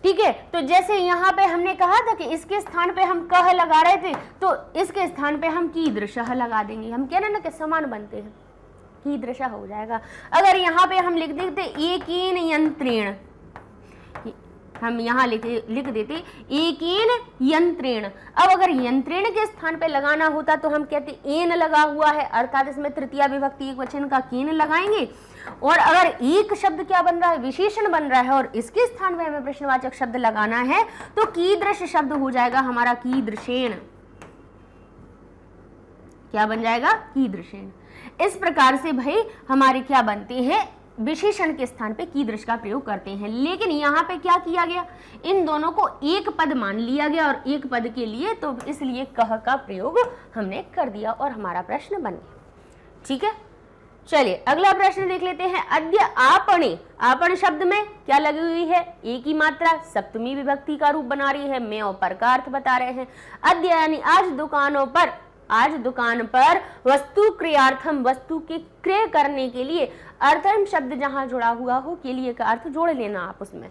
ठीक है। तो जैसे यहाँ पे हमने कहा था कि इसके स्थान पे हम कह लगा रहे थे, तो इसके स्थान पे हम कीदृश लगा देंगे, हम कह रहे ना कि समान बनते हैं, कीदृश हो जाएगा। अगर यहाँ पे हम लिख देते एकेन यंत्रेण, हम यहाँ लिख देते एकेन यंत्रेण, अब अगर यंत्रेण के स्थान पे लगाना होता तो हम कहते एन लगा हुआ है, अर्थात इसमें तृतीया विभक्ति एक वचन का केन लगाएंगे, और अगर एक शब्द क्या बन रहा है, विशेषण बन रहा है और इसके स्थान पे हमें प्रश्नवाचक शब्द लगाना है तो कीदृश शब्द हो जाएगा हमारा कीदृशेन, क्या बन जाएगा, कीदृशेन। इस प्रकार से भाई हमारे क्या बनते हैं, विशेषण के स्थान पे कीदृश का प्रयोग करते हैं। लेकिन यहाँ पे क्या किया गया, इन दोनों को एक पद मान लिया गया और एक पद के लिए, तो इसलिए कह का प्रयोग हमने कर दिया और हमारा प्रश्न बन गया, ठीक है। चलिए अगला प्रश्न देख लेते हैं। अद्य आपणे, आपण शब्द में क्या लगी हुई है, एक ही मात्रा, सप्तमी विभक्ति का रूप बना रही है, में और पर का अर्थ बता रहे हैं। अद्य यानी आज दुकानों पर, आज दुकान पर वस्तु क्रियार्थम, वस्तु के क्रय करने के लिए, अर्थम शब्द जहां जुड़ा हुआ हो के लिए का अर्थ जोड़ लेना आप उसमें।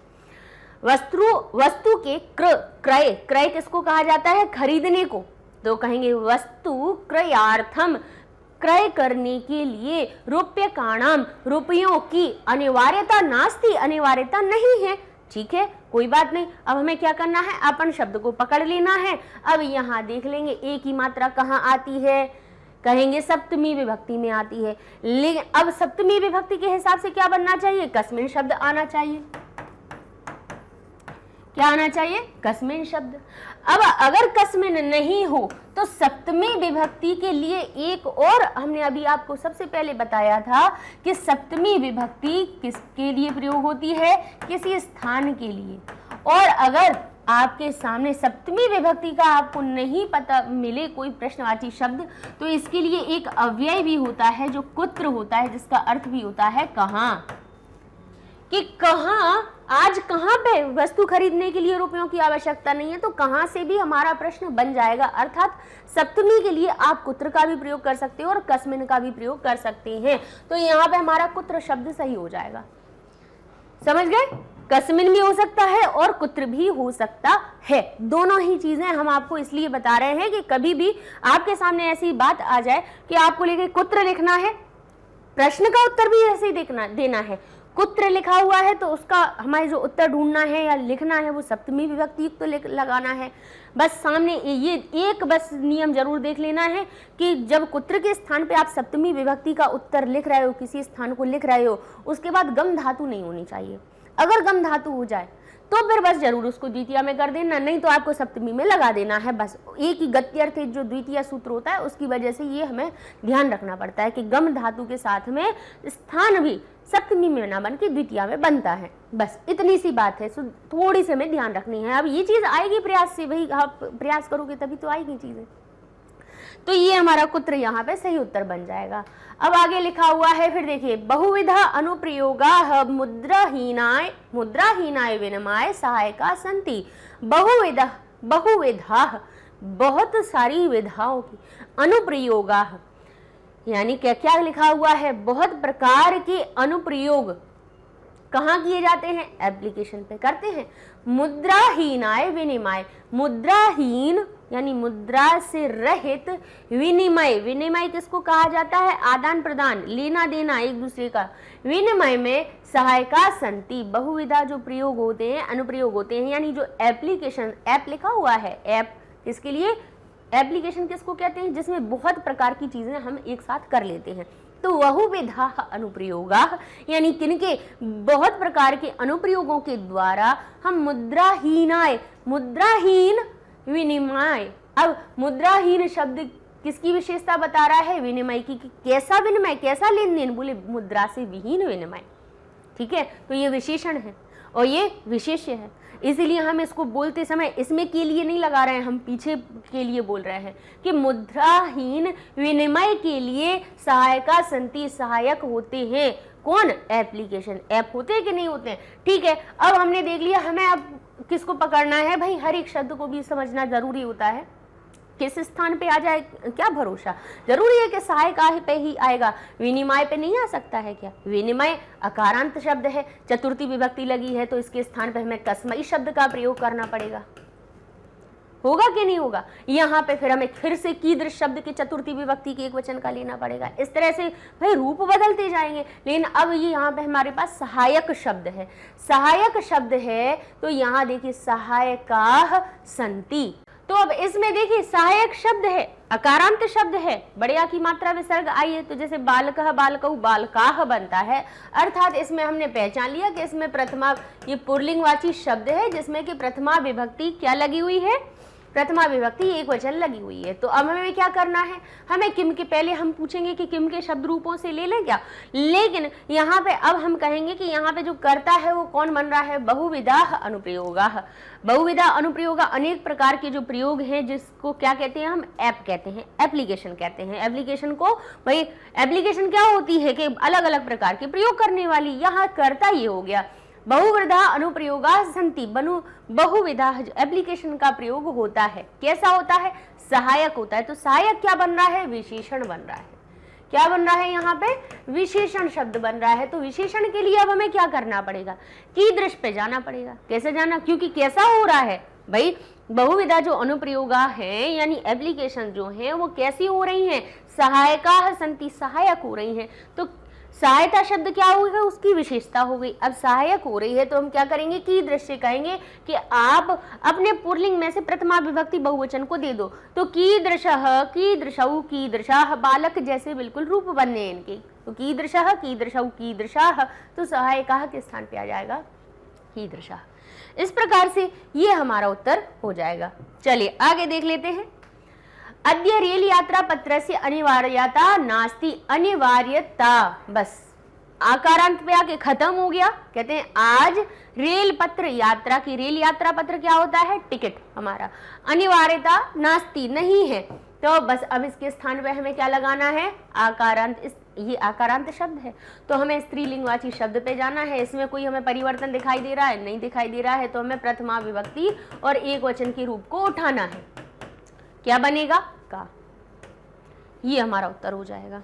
वस्तु के क्रय, क्रय किसको कहा जाता है, खरीदने को, तो कहेंगे वस्तु क्रयार्थम, क्रय करने के लिए, रुप्यकाणाम, रुपयों की, अनिवार्यता नास्ति, अनिवार्यता नहीं है, ठीक है, कोई बात नहीं। अब हमें क्या करना है, अपन शब्द को पकड़ लेना है। अब यहाँ देख लेंगे एक ही मात्रा कहाँ आती है, कहेंगे सप्तमी विभक्ति में आती है। लेकिन अब सप्तमी विभक्ति के हिसाब से क्या बनना चाहिए, कस्मिन शब्द आना चाहिए, क्या आना चाहिए, कस्मिन शब्द। अब अगर कस्मिन नहीं हो तो सप्तमी विभक्ति के लिए एक और हमने अभी आपको सबसे पहले बताया था कि सप्तमी विभक्ति किसके लिए प्रयोग होती है, किसी स्थान के लिए। और अगर आपके सामने सप्तमी विभक्ति का आपको नहीं पता मिले कोई प्रश्नवाची शब्द, तो इसके लिए एक अव्यय भी होता है जो कुत्र होता है, जिसका अर्थ भी होता है कहाँ, कि कहाँ, आज कहाँ पे वस्तु खरीदने के लिए रुपयों की आवश्यकता नहीं है, तो कहाँ से भी हमारा प्रश्न बन जाएगा। अर्थात सप्तमी के लिए आप कुत्र का भी प्रयोग कर सकते हो और कस्मिन का भी प्रयोग कर सकते हैं, तो यहाँ पे हमारा कुत्र शब्द सही हो जाएगा, समझ गए। कस्मिन भी हो सकता है और कुत्र भी हो सकता है, दोनों ही चीजें हम आपको इसलिए बता रहे हैं कि कभी भी आपके सामने ऐसी बात आ जाए कि आपको लेके कुत्र लिखना है, प्रश्न का उत्तर भी ऐसे ही देना है, कुत्र लिखा हुआ है तो उसका हमारे जो उत्तर ढूंढना है या लिखना है वो सप्तमी विभक्ति युक्त तो लगाना है। बस सामने ये एक बस नियम जरूर देख लेना है कि जब कुत्र के स्थान पे आप सप्तमी विभक्ति का उत्तर लिख रहे हो, किसी स्थान को लिख रहे हो, उसके बाद गम धातु नहीं होनी चाहिए। अगर गम धातु हो जाए तो फिर बस जरूर उसको द्वितीय में कर देना, नहीं तो आपको सप्तमी में लगा देना है। बस एक ही गत्यर्थ जो द्वितीय सूत्र होता है उसकी वजह से ये हमें ध्यान रखना पड़ता है कि गम धातु के साथ में स्थान भी सप्तमी में ना बन के द्वितीय में बनता है, बस इतनी सी बात है, थोड़ी सी हमें ध्यान रखनी है। अब ये चीज आएगी प्रयास से, वही आप प्रयास करोगे तभी तो आएगी चीजें। तो ये हमारा कुत्र यहाँ पे सही उत्तर बन जाएगा। अब आगे लिखा हुआ है, फिर देखिए, बहुविधा अनुप्रयोगा मुद्राहीनाय विनिमय सहायका संति। बहुविधा बहुत सारी विधाओं की, अनुप्रयोगा यानी क्या क्या लिखा हुआ है, बहुत प्रकार के अनुप्रयोग कहाँ किए जाते हैं, एप्लीकेशन पे करते हैं। मुद्राहीनाय विनिमय, मुद्राहीन यानी मुद्रा से रहित, विनिमय किसको कहा जाता है, आदान प्रदान, लेना देना एक दूसरे का, विनिमय में सहायका संति। बहुविधा जो प्रयोग होते हैं, अनुप्रयोग होते हैं, यानी जो एप्लीकेशन, ऐप लिखा हुआ है, ऐप किसके लिए, एप्लीकेशन किसको कहते हैं, जिसमें बहुत प्रकार की चीजें हम एक साथ कर लेते हैं। तो बहुविधा अनुप्रयोगा यानी किनके, बहुत प्रकार के अनुप्रयोगों के द्वारा हम मुद्राहीन विनिमय। अब मुद्राहीन शब्द किसकी विशेषता बता रहा है, विनिमय की, कैसा विनिमय, कैसा लेन देन, बोले मुद्रा से विहीन विनिमय। ठीक है, तो ये विशेषण है और ये विशेष्य है, इसीलिए हम इसको बोलते समय इसमें के लिए नहीं लगा रहे हैं, हम पीछे के लिए बोल रहे हैं कि मुद्राहीन विनिमय के लिए सहायका संति, सहायक होते हैं कौन, एप्लीकेशन, ऐप होते हैं कि नहीं होते हैं। ठीक है, अब हमने देख लिया, हमें अब किसको पकड़ना है भाई, हर एक शब्द को भी समझना जरूरी होता है, किस स्थान पे आ जाए क्या भरोसा, जरूरी है कि सहायक पे ही आएगा, विनिमय पे नहीं आ सकता है क्या। विनिमय अकारांत शब्द है, चतुर्थी विभक्ति लगी है, तो इसके स्थान पे हमें कस्मई शब्द का प्रयोग करना पड़ेगा, होगा कि नहीं होगा। यहाँ पे फिर हमें फिर से कीदृश शब्द के चतुर्थी विभक्ति के एक वचन का लेना पड़ेगा। इस तरह से भाई रूप बदलते जाएंगे, लेकिन अब ये यहाँ पे हमारे पास सहायक शब्द है, सहायक शब्द है, तो यहाँ देखिए सहायका संति। तो अब इसमें देखिए सहायक शब्द है, अकारांत शब्द है, बड़े आ की मात्रा विसर्ग आई है, तो जैसे बालकः बालकौ बालकाः बनता है, अर्थात इसमें हमने पहचान लिया कि इसमें प्रथमा, ये पुल्लिंगवाची शब्द है जिसमें कि प्रथमा विभक्ति क्या लगी हुई है, प्रथमा विभक्ति एक वचन लगी हुई है। तो अब हमें क्या करना है, हमें किम के, पहले हम पूछेंगे कि किम के शब्द रूपों से ले लें क्या, लेकिन यहाँ पे अब हम कहेंगे कि यहाँ पे जो कर्ता है वो कौन बन रहा है, बहुविधा अनुप्रयोगा। बहुविधा अनुप्रयोगा अनेक प्रकार के जो प्रयोग हैं, जिसको क्या कहते हैं हम, ऐप कहते हैं, एप्लीकेशन कहते हैं। एप्लीकेशन को भाई, एप्लीकेशन क्या होती है कि अलग अलग प्रकार के प्रयोग करने वाली, यहाँ कर्ता ये हो गया। बहुविधा अनुप्रयोगा संति, बहुविधा एप्लीकेशन का प्रयोग होता है, कैसा होता है, सहायक होता है। तो सहायक क्या बन रहा है, विशेषण बन रहा है, क्या बन रहा है, यहाँ पे विशेषण शब्द बन रहा है। तो विशेषण के लिए अब हमें क्या करना पड़ेगा, कीदृश पे जाना पड़ेगा। कैसे जाना, क्योंकि कैसा हो रहा है भाई, बहुविधा जो अनुप्रयोगा है यानी एप्लीकेशन जो है वो कैसी हो रही हैं, सहायका संति, सहायक हो रही हैं। तो सहायता शब्द क्या हो गया, उसकी विशेषता हो गई। अब सहायक हो रही है तो हम क्या करेंगे, कीदृश कहेंगे कि आप अपने पुल्लिंग में से प्रथमा विभक्ति बहुवचन को दे दो। तो कीदृशः, कीदृशौ, कीदृशाः, बालक जैसे बिल्कुल रूप बनने इनके। तो कीदृशः, कीदृशौ, कीदृशाः, तो सहायका के स्थान पे आ जाएगा कीदृशाः। इस प्रकार से ये हमारा उत्तर हो जाएगा। चलिए आगे देख लेते हैं। अद्य रेल यात्रा पत्र से अनिवार्यता नास्ति, अनिवार्यता बस आकारांत पे आके खत्म हो गया। कहते हैं आज रेल पत्र यात्रा की, रेल यात्रा पत्र क्या होता है, टिकट हमारा, अनिवार्यता नास्ति नहीं है, तो बस अब इसके स्थान पे हमें क्या लगाना है, आकारांत। ये आकारांत शब्द है तो हमें स्त्रीलिंगवाची शब्द पे जाना है। इसमें कोई हमें परिवर्तन दिखाई दे रहा है, नहीं दिखाई दे रहा है, तो हमें प्रथमा विभक्ति और एक वचन के रूप को उठाना है। क्या बनेगा, का। ये हमारा उत्तर हो जाएगा।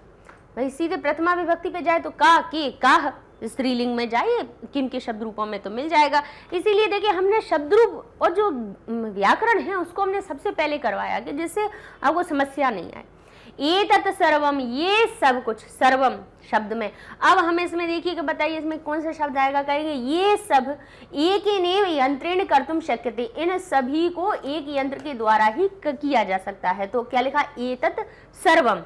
भाई सीधे प्रथमा विभक्ति पे जाए तो का, के, का, स्त्रीलिंग में जाइए किम के शब्द रूपों में तो मिल जाएगा। इसीलिए देखिए हमने शब्द रूप और जो व्याकरण है उसको हमने सबसे पहले करवाया कि जिससे आपको समस्या नहीं आए। एतत् सर्वम, ये सब कुछ, सर्वम शब्द में अब हमें इसमें देखिए कि बताइए इसमें कौन सा शब्द आएगा, कहेंगे ये सब एकेनैव यंत्रेण कर्तुम शक्यते, इन सभी को एक यंत्र के द्वारा ही किया जा सकता है। तो क्या लिखा, एतत् सर्वम।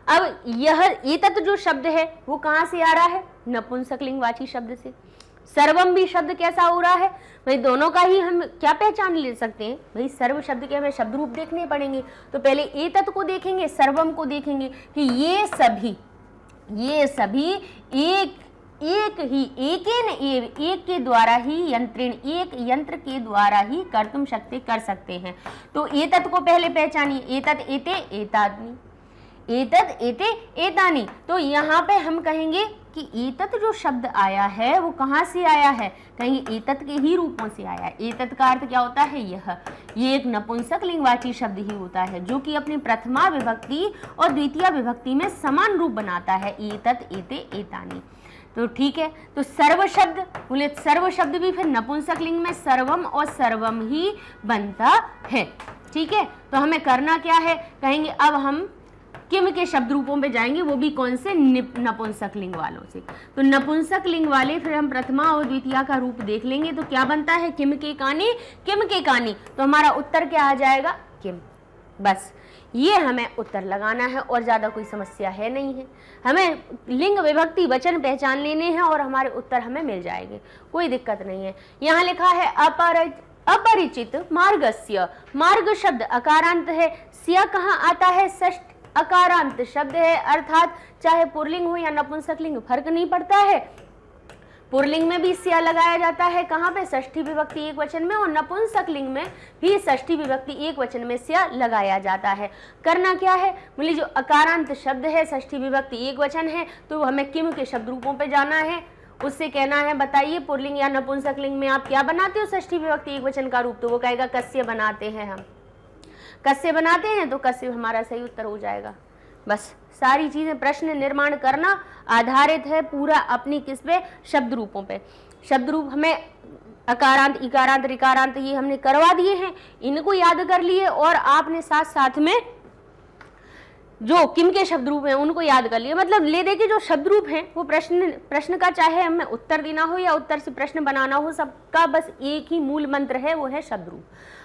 अब यह एतत् जो शब्द है वो कहाँ से आ रहा है, नपुंसकलिंगवाची शब्द से। सर्वम भी शब्द कैसा हो रहा है भाई, दोनों का ही हम क्या पहचान ले सकते हैं भाई, सर्व शब्द के हमें शब्द रूप देखने पड़ेंगे। तो पहले एतत् को देखेंगे, सर्वम को देखेंगे कि ये सभी एक एक ही एकेन एव, एक के द्वारा ही, यंत्रेण, एक यंत्र के द्वारा ही कर्तुम शक्ति कर सकते हैं। तो एतत् को पहले पहचानिए, एतत् एते एतानि, एतत् एते एतानि। तो यहाँ पे हम कहेंगे कि एतत् जो शब्द आया है वो कहाँ से आया है, कहेंगे एतत् के ही रूपों से आया है। एतत् का अर्थ क्या होता है, यह, ये एक नपुंसक लिंगवाची शब्द ही होता है जो कि अपनी प्रथमा विभक्ति और द्वितीय विभक्ति में समान रूप बनाता है, एतत् एते एतानि। तो ठीक है, तो सर्व शब्द बोले, सर्व शब्द भी फिर नपुंसक लिंग में सर्वम और सर्वम ही बनता है। ठीक है, तो हमें करना क्या है, कहेंगे अब हम किम के शब्द रूपों पे जाएंगे, वो भी कौन से, नपुंसक लिंग वालों से। तो नपुंसक लिंग वाले फिर हम प्रथमा और द्वितीय का रूप देख लेंगे। तो क्या बनता है, किम के कानी, किम के कानी। तो हमारा उत्तर क्या आ जाएगा, किम। बस ये हमें उत्तर लगाना है और ज़्यादा कोई समस्या है नहीं है। हमें लिंग विभक्ति वचन पहचान लेने हैं और हमारे उत्तर हमें मिल जाएंगे, कोई दिक्कत नहीं है। यहाँ लिखा है अपरिचित मार्गस्य, मार्ग शब्द अकारांत है, स्या कहाँ आता है, षष्ठ अकारांत शब्द है, अर्थात चाहे पुल्लिंग हो या नपुंसकलिंग फर्क नहीं पड़ता है। पुल्लिंग में भी स्या लगाया जाता है, कहाँ पे, षष्ठी विभक्ति एक वचन में, और नपुंसकलिंग में भी षष्ठी विभक्ति एक वचन में स्या लगाया जाता है। करना क्या है, बोले जो अकारांत शब्द है, षष्ठी विभक्ति एक वचन है, तो हमें किम के शब्द रूपों पे जाना है। उससे कहना है बताइए पुल्लिंग या नपुंसकलिंग में आप क्या बनाते हो षष्ठी विभक्ति एक वचन का रूप, तो वो कहेगा कस्य बनाते हैं, हम कस्य बनाते हैं, तो कस्य हमारा सही उत्तर हो जाएगा। बस सारी चीजें प्रश्न निर्माण करना आधारित है पूरा अपनी किस पे, शब्द रूपों पे। शब्द रूप हमें अकारांत, इकारांत, ऋकारांत ये हमने करवा दिए हैं, इनको याद कर लिए और आपने साथ साथ में जो किम के शब्द रूप हैं उनको याद कर लिए। मतलब ले दे के जो शब्द रूप हैं वो प्रश्न का चाहे हमें उत्तर देना हो या उत्तर से प्रश्न बनाना हो, सबका बस एक ही मूल मंत्र है, वो है शब्द रूप।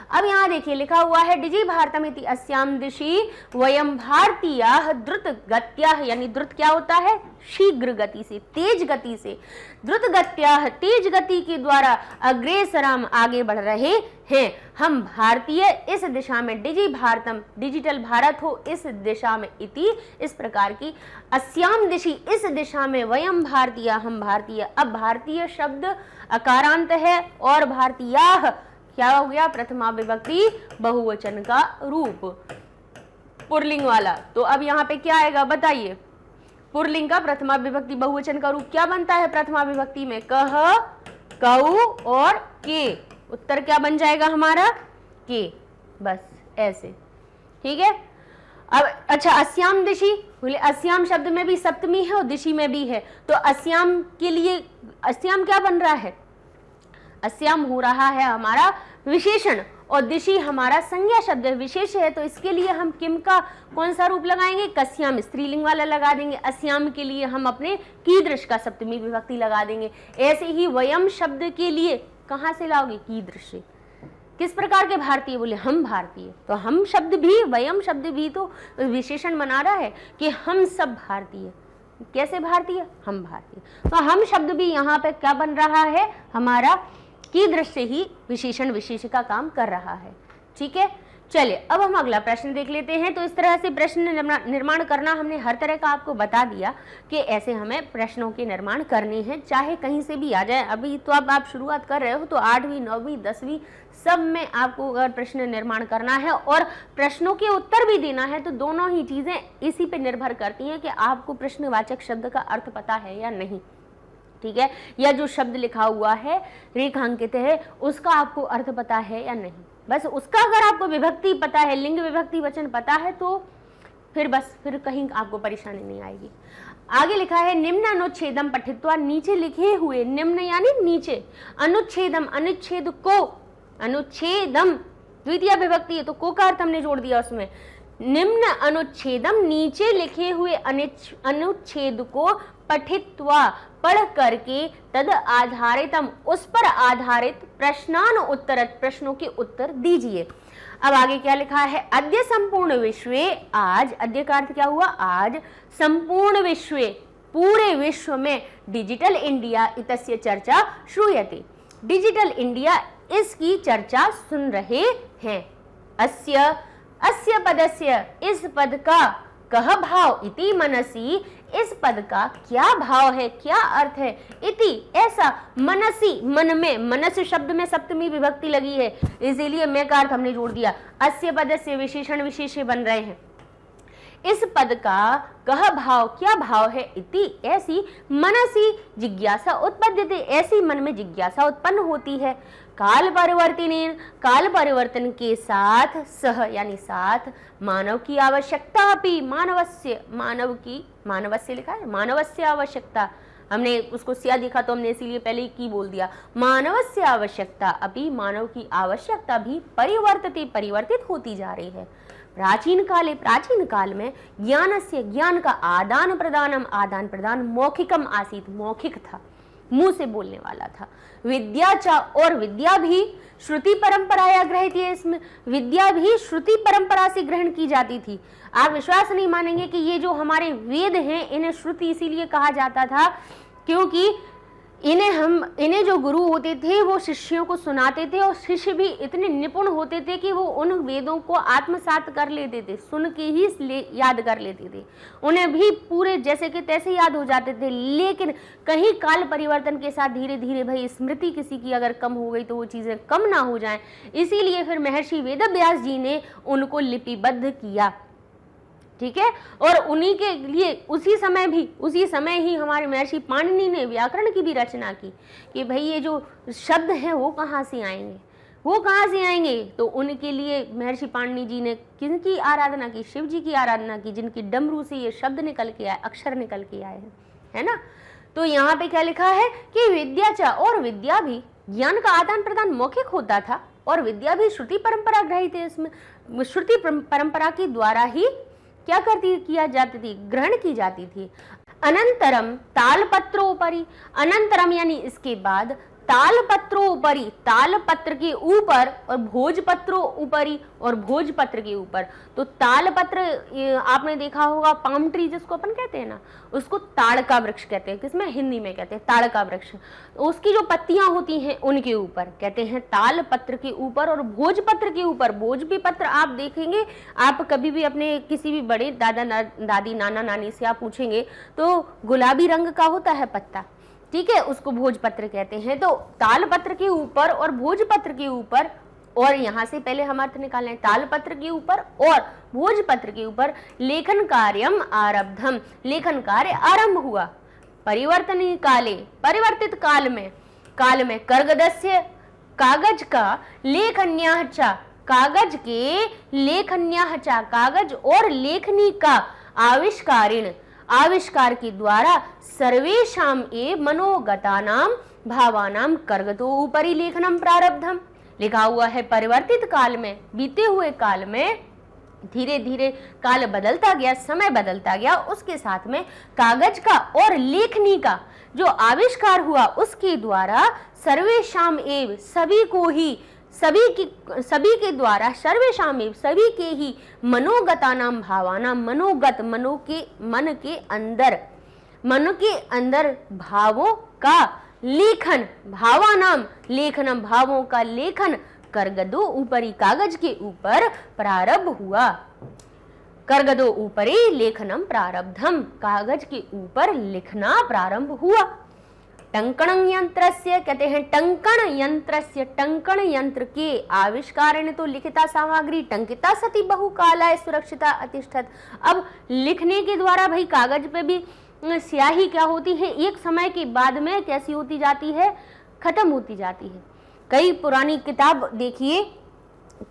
अब यहाँ देखिए लिखा हुआ है डिजि भारतमिति अस्याम दिशि वयम भारतीयाः द्रुत गत्याः, यानी द्रुत क्या होता है, शीघ्र गति से, तेज गति से, द्रुत गत्याः तेज गति के द्वारा अग्रेसरम आगे बढ़ रहे हैं। हम भारतीय इस दिशा में, डिजि भारतम डिजिटल भारत हो इस दिशा में, इति इस प्रकार की, अस्याम दिशि इस दिशा में, वयम भारतीय हम भारतीय। अब भारतीय शब्द अकारांत है और भारतीयाः क्या हो गया, प्रथमा विभक्ति बहुवचन का रूप, पुल्लिंग वाला। तो अब यहाँ पे क्या आएगा बताइए, पुल्लिंग का प्रथमा विभक्ति बहुवचन का रूप क्या बनता है प्रथमा विभक्ति में, कह, कऊ और के। उत्तर क्या बन जाएगा हमारा, के। बस ऐसे, ठीक है। अब अच्छा, अस्याम दिशि, बोले अस्याम शब्द में भी सप्तमी है और दिशि में भी है, तो अस्याम के लिए अस्याम क्या बन रहा है, अस्याम हो रहा है हमारा विशेषण और दिशि हमारा संज्ञा शब्द है, विशेष है। तो इसके लिए हम किम का कौन सा रूप लगाएंगे, कस्याम स्त्रीलिंग वाला लगा देंगे। अस्याम के लिए हम अपने कीदृश का सप्तमी विभक्ति लगा देंगे। ऐसे ही वयम शब्द के लिए कहाँ से लाओगे, कीदृश से। किस प्रकार के भारतीय, बोले हम भारतीय, तो हम शब्द भी, वयम शब्द भी तो विशेषण बना रहा है कि हम सब भारतीय। कैसे भारतीय, हम भारतीय। तो हम शब्द भी यहाँ पे क्या बन रहा है, हमारा की दृष्टि ही विशेषण विशेष का काम कर रहा है। ठीक है, चलिए अब हम अगला प्रश्न देख लेते हैं। तो इस तरह से प्रश्न निर्माण करना हमने हर तरह का आपको बता दिया कि ऐसे हमें प्रश्नों के निर्माण करने हैं, चाहे कहीं से भी आ जाए। अभी तो अब आप शुरुआत कर रहे हो तो 8वीं 9वीं 10वीं सब में आपको अगर प्रश्न निर्माण करना है और प्रश्नों के उत्तर भी देना है, तो दोनों ही चीजें इसी पे निर्भर करती हैं कि आपको प्रश्नवाचक शब्द का अर्थ पता है या नहीं। ठीक है, या जो शब्द लिखा हुआ है, रेखांकित है, उसका आपको अर्थ पता है या नहीं। बस उसका अगर आपको विभक्ति पता है, लिंग विभक्ति वचन पता है, तो फिर बस फिर कहीं आपको परेशानी नहीं आएगी। आगे लिखा है निम्न अनुच्छेदम पठित्वा, नीचे लिखे हुए, निम्न यानी नीचे, अनुच्छेदम अनुच्छेद को, अनुच्छेदम द्वितीय विभक्ति है तो को का अर्थ हमने जोड़ दिया उसमें। निम्न अनुच्छेदम, नीचे लिखे हुए अनुच्छेद को पठित्वा, पढ़ करके, तद आधारितम, उस पर आधारित, प्रश्नान उत्तरत, प्रश्नों के उत्तर दीजिए। अब आगे क्या लिखा है, अद्य संपूर्ण विश्वे, आज, अद्य का अर्थ क्या हुआ, आज, संपूर्ण विश्वे, पूरे विश्व में, डिजिटल इंडिया इतस्य चर्चा श्रूयते, डिजिटल इंडिया इसकी चर्चा सुन रहे हैं। अस्य पदस्य, इस पद का, कह भाव इति मनसी, इस पद का क्या भाव है, क्या अर्थ है। इति ऐसा, मनसी मन में, मनस शब्द में सप्तमी विभक्ति लगी है इसीलिए मैं का अर्थ हमने जोड़ दिया। अस्य पद से विशेषण विशेष्य बन रहे हैं। इस पद का कह भाव, क्या भाव है। इति ऐसी, मनसी जिज्ञासा उत्पद्यते, ऐसी मन में जिज्ञासा उत्पन्न होती है। काल परिवर्तनीय, काल परिवर्तन के साथ सह यानी साथ, मानव की आवश्यकता भी, मानवस्य, मानव की, मानवस्य लिखा है, मानवस्य आवश्यकता, हमने उसको सिया दिखा तो हमने इसीलिए पहले ही की बोल दिया। मानवस्य आवश्यकता अभी, मानव की आवश्यकता भी परिवर्तते, परिवर्तित होती जा रही है। प्राचीन काले, प्राचीन काल में ज्ञानस्य, ज्ञान का आदान प्रदानम, आदान प्रदान मौखिकम आसीत, मौखिक था, मुंह से बोलने वाला था। विद्या चा, और विद्या भी श्रुति परंपराया ग्रहित है, इसमें विद्या भी श्रुति परंपरा से ग्रहण की जाती थी। आप विश्वास नहीं मानेंगे कि ये जो हमारे वेद हैं इन्हें श्रुति इसीलिए कहा जाता था क्योंकि इन्हें जो गुरु होते थे वो शिष्यों को सुनाते थे और शिष्य भी इतने निपुण होते थे कि वो उन वेदों को आत्मसात कर लेते थे, सुन के ही याद कर लेते थे, उन्हें भी पूरे जैसे कि तैसे याद हो जाते थे। लेकिन कहीं काल परिवर्तन के साथ धीरे धीरे भाई स्मृति किसी की अगर कम हो गई तो वो चीज़ें कम ना हो जाएं, इसीलिए फिर महर्षि वेदव्यास जी ने उनको लिपिबद्ध किया। ठीक है, और उन्हीं के लिए उसी समय ही हमारे महर्षि पाणिनि ने व्याकरण की भी रचना की कि भाई ये जो शब्द हैं वो कहाँ से आएंगे, वो कहाँ से आएंगे। तो उनके लिए महर्षि पाणिनि जी ने किनकी आराधना की, शिव जी की आराधना की, जिनकी डमरू से ये शब्द निकल के आए, अक्षर निकल के आए हैं, है ना। तो यहाँ पे क्या लिखा है कि विद्या चा, और विद्या भी, ज्ञान का आदान प्रदान मौखिक होता था और विद्या भी श्रुति परंपरा ग्रहित है, इसमें श्रुति परंपरा के द्वारा ही क्या किया जाती थी, ग्रहण की जाती थी। अनंतरम तालपत्रोपरि, अनंतरम यानी इसके बाद, तालपत्रोपरि, तालपत्र के ऊपर और भोजपत्रों ऊपरी, और भोजपत्र के ऊपर। तो तालपत्र आपने देखा होगा, पाम ट्री जिसको अपन कहते हैं ना, उसको ताड़ का वृक्ष कहते हैं, किसमें, हिंदी में कहते हैं ताड़ का वृक्ष। उसकी जो पत्तियां होती हैं उनके ऊपर कहते हैं तालपत्र के ऊपर, और भोजपत्र के ऊपर, भोज भी पत्र आप देखेंगे, आप कभी भी अपने किसी भी बड़े दादा दादी नाना नानी से आप पूछेंगे तो गुलाबी रंग का होता है पत्ता, ठीक है, उसको भोजपत्र कहते हैं। तो तालपत्र के ऊपर और भोजपत्र के ऊपर, और यहाँ से पहले हम अर्थ निकालें, तालपत्र के ऊपर और भोजपत्र के ऊपर लेखन कार्यम आरब्धम, लेखन कार्य आरंभ हुआ। परिवर्तनीय काले, परिवर्तित काल में कर्गदस्य, कागज का, लेखन्याह चा, कागज के, लेखन्याह चा, कागज और लेखनी का, आविष्कारिण, आविष्कार के द्वारा, सर्वेषाम एव मनोगतानाम भावानाम कर्गतो ऊपरी लेखनम प्रारब्धम, लिखा हुआ है। परिवर्तित काल में, बीते हुए काल में धीरे धीरे काल बदलता गया, समय बदलता गया, उसके साथ में कागज का और लेखनी का जो आविष्कार हुआ उसके द्वारा, सर्वेषाम एव, सभी को ही, सभी के द्वारा, सर्वेषाम एव, सभी के ही, मनोगतानाम भावानाम, मनोगत, मन के अंदर भावों का लेखन, भावानाम लेखनम, भावों का लेखन, कर्गदो ऊपरी, कागज के ऊपर प्रारंभ हुआ। कर्गदो ऊपरी लेखनम प्रारब्धम, कागज के ऊपर लिखना प्रारंभ हुआ। टंकण यंत्रस्य, कहते हैं टंकण यंत्रस्य, टंकण यंत्र के आविष्कारेण तो लिखिता सामग्री टंकिता सती बहुकालाय सुरक्षिता अतिष्ठत। अब लिखने के द्वारा भाई कागज पे भी स्याही क्या होती है, एक समय के बाद में कैसी होती जाती है, खत्म होती जाती है। कई पुरानी किताब देखिए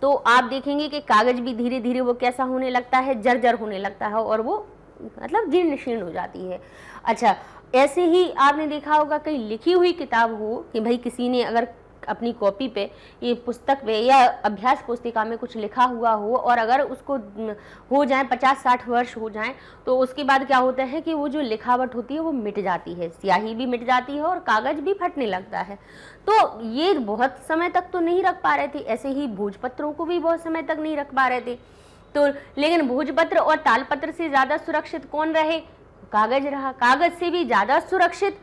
तो आप देखेंगे कि कागज भी धीरे धीरे वो कैसा होने लगता है, जर्जर होने लगता है और वो मतलब जीर्ण शीर्ण हो जाती है। अच्छा, ऐसे ही आपने देखा होगा कहीं लिखी हुई किताब हो कि भाई किसी ने अगर अपनी कॉपी पे, ये पुस्तक पे या अभ्यास पुस्तिका में कुछ लिखा हुआ हो और अगर उसको हो जाए 50-60 वर्ष हो जाएं तो उसके बाद क्या होता है कि वो जो लिखावट होती है वो मिट जाती है, स्याही भी मिट जाती है और कागज भी फटने लगता है। तो ये बहुत समय तक तो नहीं रख पा रहे थे, ऐसे ही भोजपत्रों को भी बहुत समय तक नहीं रख पा रहे थे। तो लेकिन भोजपत्र और तालपत्र से ज़्यादा सुरक्षित कौन रहे, कागज रहा। कागज से भी ज़्यादा सुरक्षित